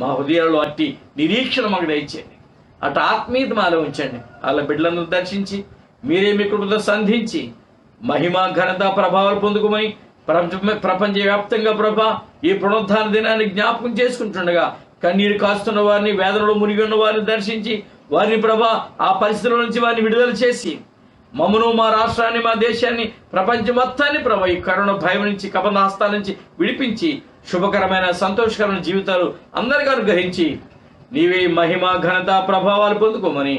మా హృదయాల్లో అట్టి నిరీక్షణ మాకు దయచేయండి. అటు ఆత్మీయత మాలో ఉంచండి. వాళ్ళ బిడ్డలను దర్శించి మీరే మీ కృపతో సంధించి మహిమ ఘనత ప్రభావాలు పొందుకోమని ప్రపంచవ్యాప్తంగా ప్రభా ఈ పునరుద్ధాన దినాన్ని జ్ఞాపకం చేసుకుంటుండగా కన్నీరు కాస్తున్న వారిని, వేదనలో మునిగి ఉన్న వారిని దర్శించి వారిని ప్రభా ఆ పరిస్థితుల నుంచి వారిని విడుదల చేసి మమ్మను, మా రాష్ట్రాన్ని, మా దేశాన్ని, ప్రపంచం మొత్తాన్ని ప్రభా ఈ కరోనా భయం నుంచి, కబంధ హస్తాల నుంచి విడిపించి శుభకరమైన సంతోషకరమైన జీవితాలు అందరికీ అనుగ్రహించి నీవే మహిమ ఘనత ప్రభావాలు పొందుకోమని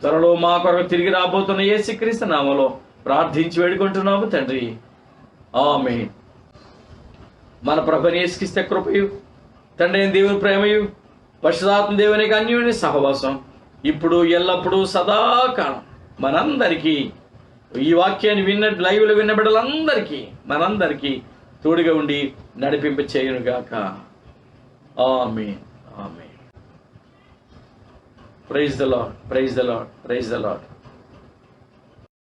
త్వరలో మా కొరకు తిరిగి రాబోతున్న యేసుక్రీస్తు నామములో ప్రార్థించి వేడుకుంటున్నాము తండ్రి, ఆమేన్. మన ప్రభుని యేసుక్రీస్తు కృపయు, తండ్రి అయిన దేవుని ప్రేమయు, పరిశుద్ధాత్మ దేవుని యొక్క అన్యోన్య సహవాసం ఇప్పుడు ఎల్లప్పుడూ సదాకాలం మనందరికీ ఈ వాక్యాన్ని లైవ్లో విన్న బిడ్డలందరికీ మనందరికీ తోడుగా ఉండి నడిపింప చేయునుగాక. Amen, amen. Praise the lord, praise the lord, praise the lord.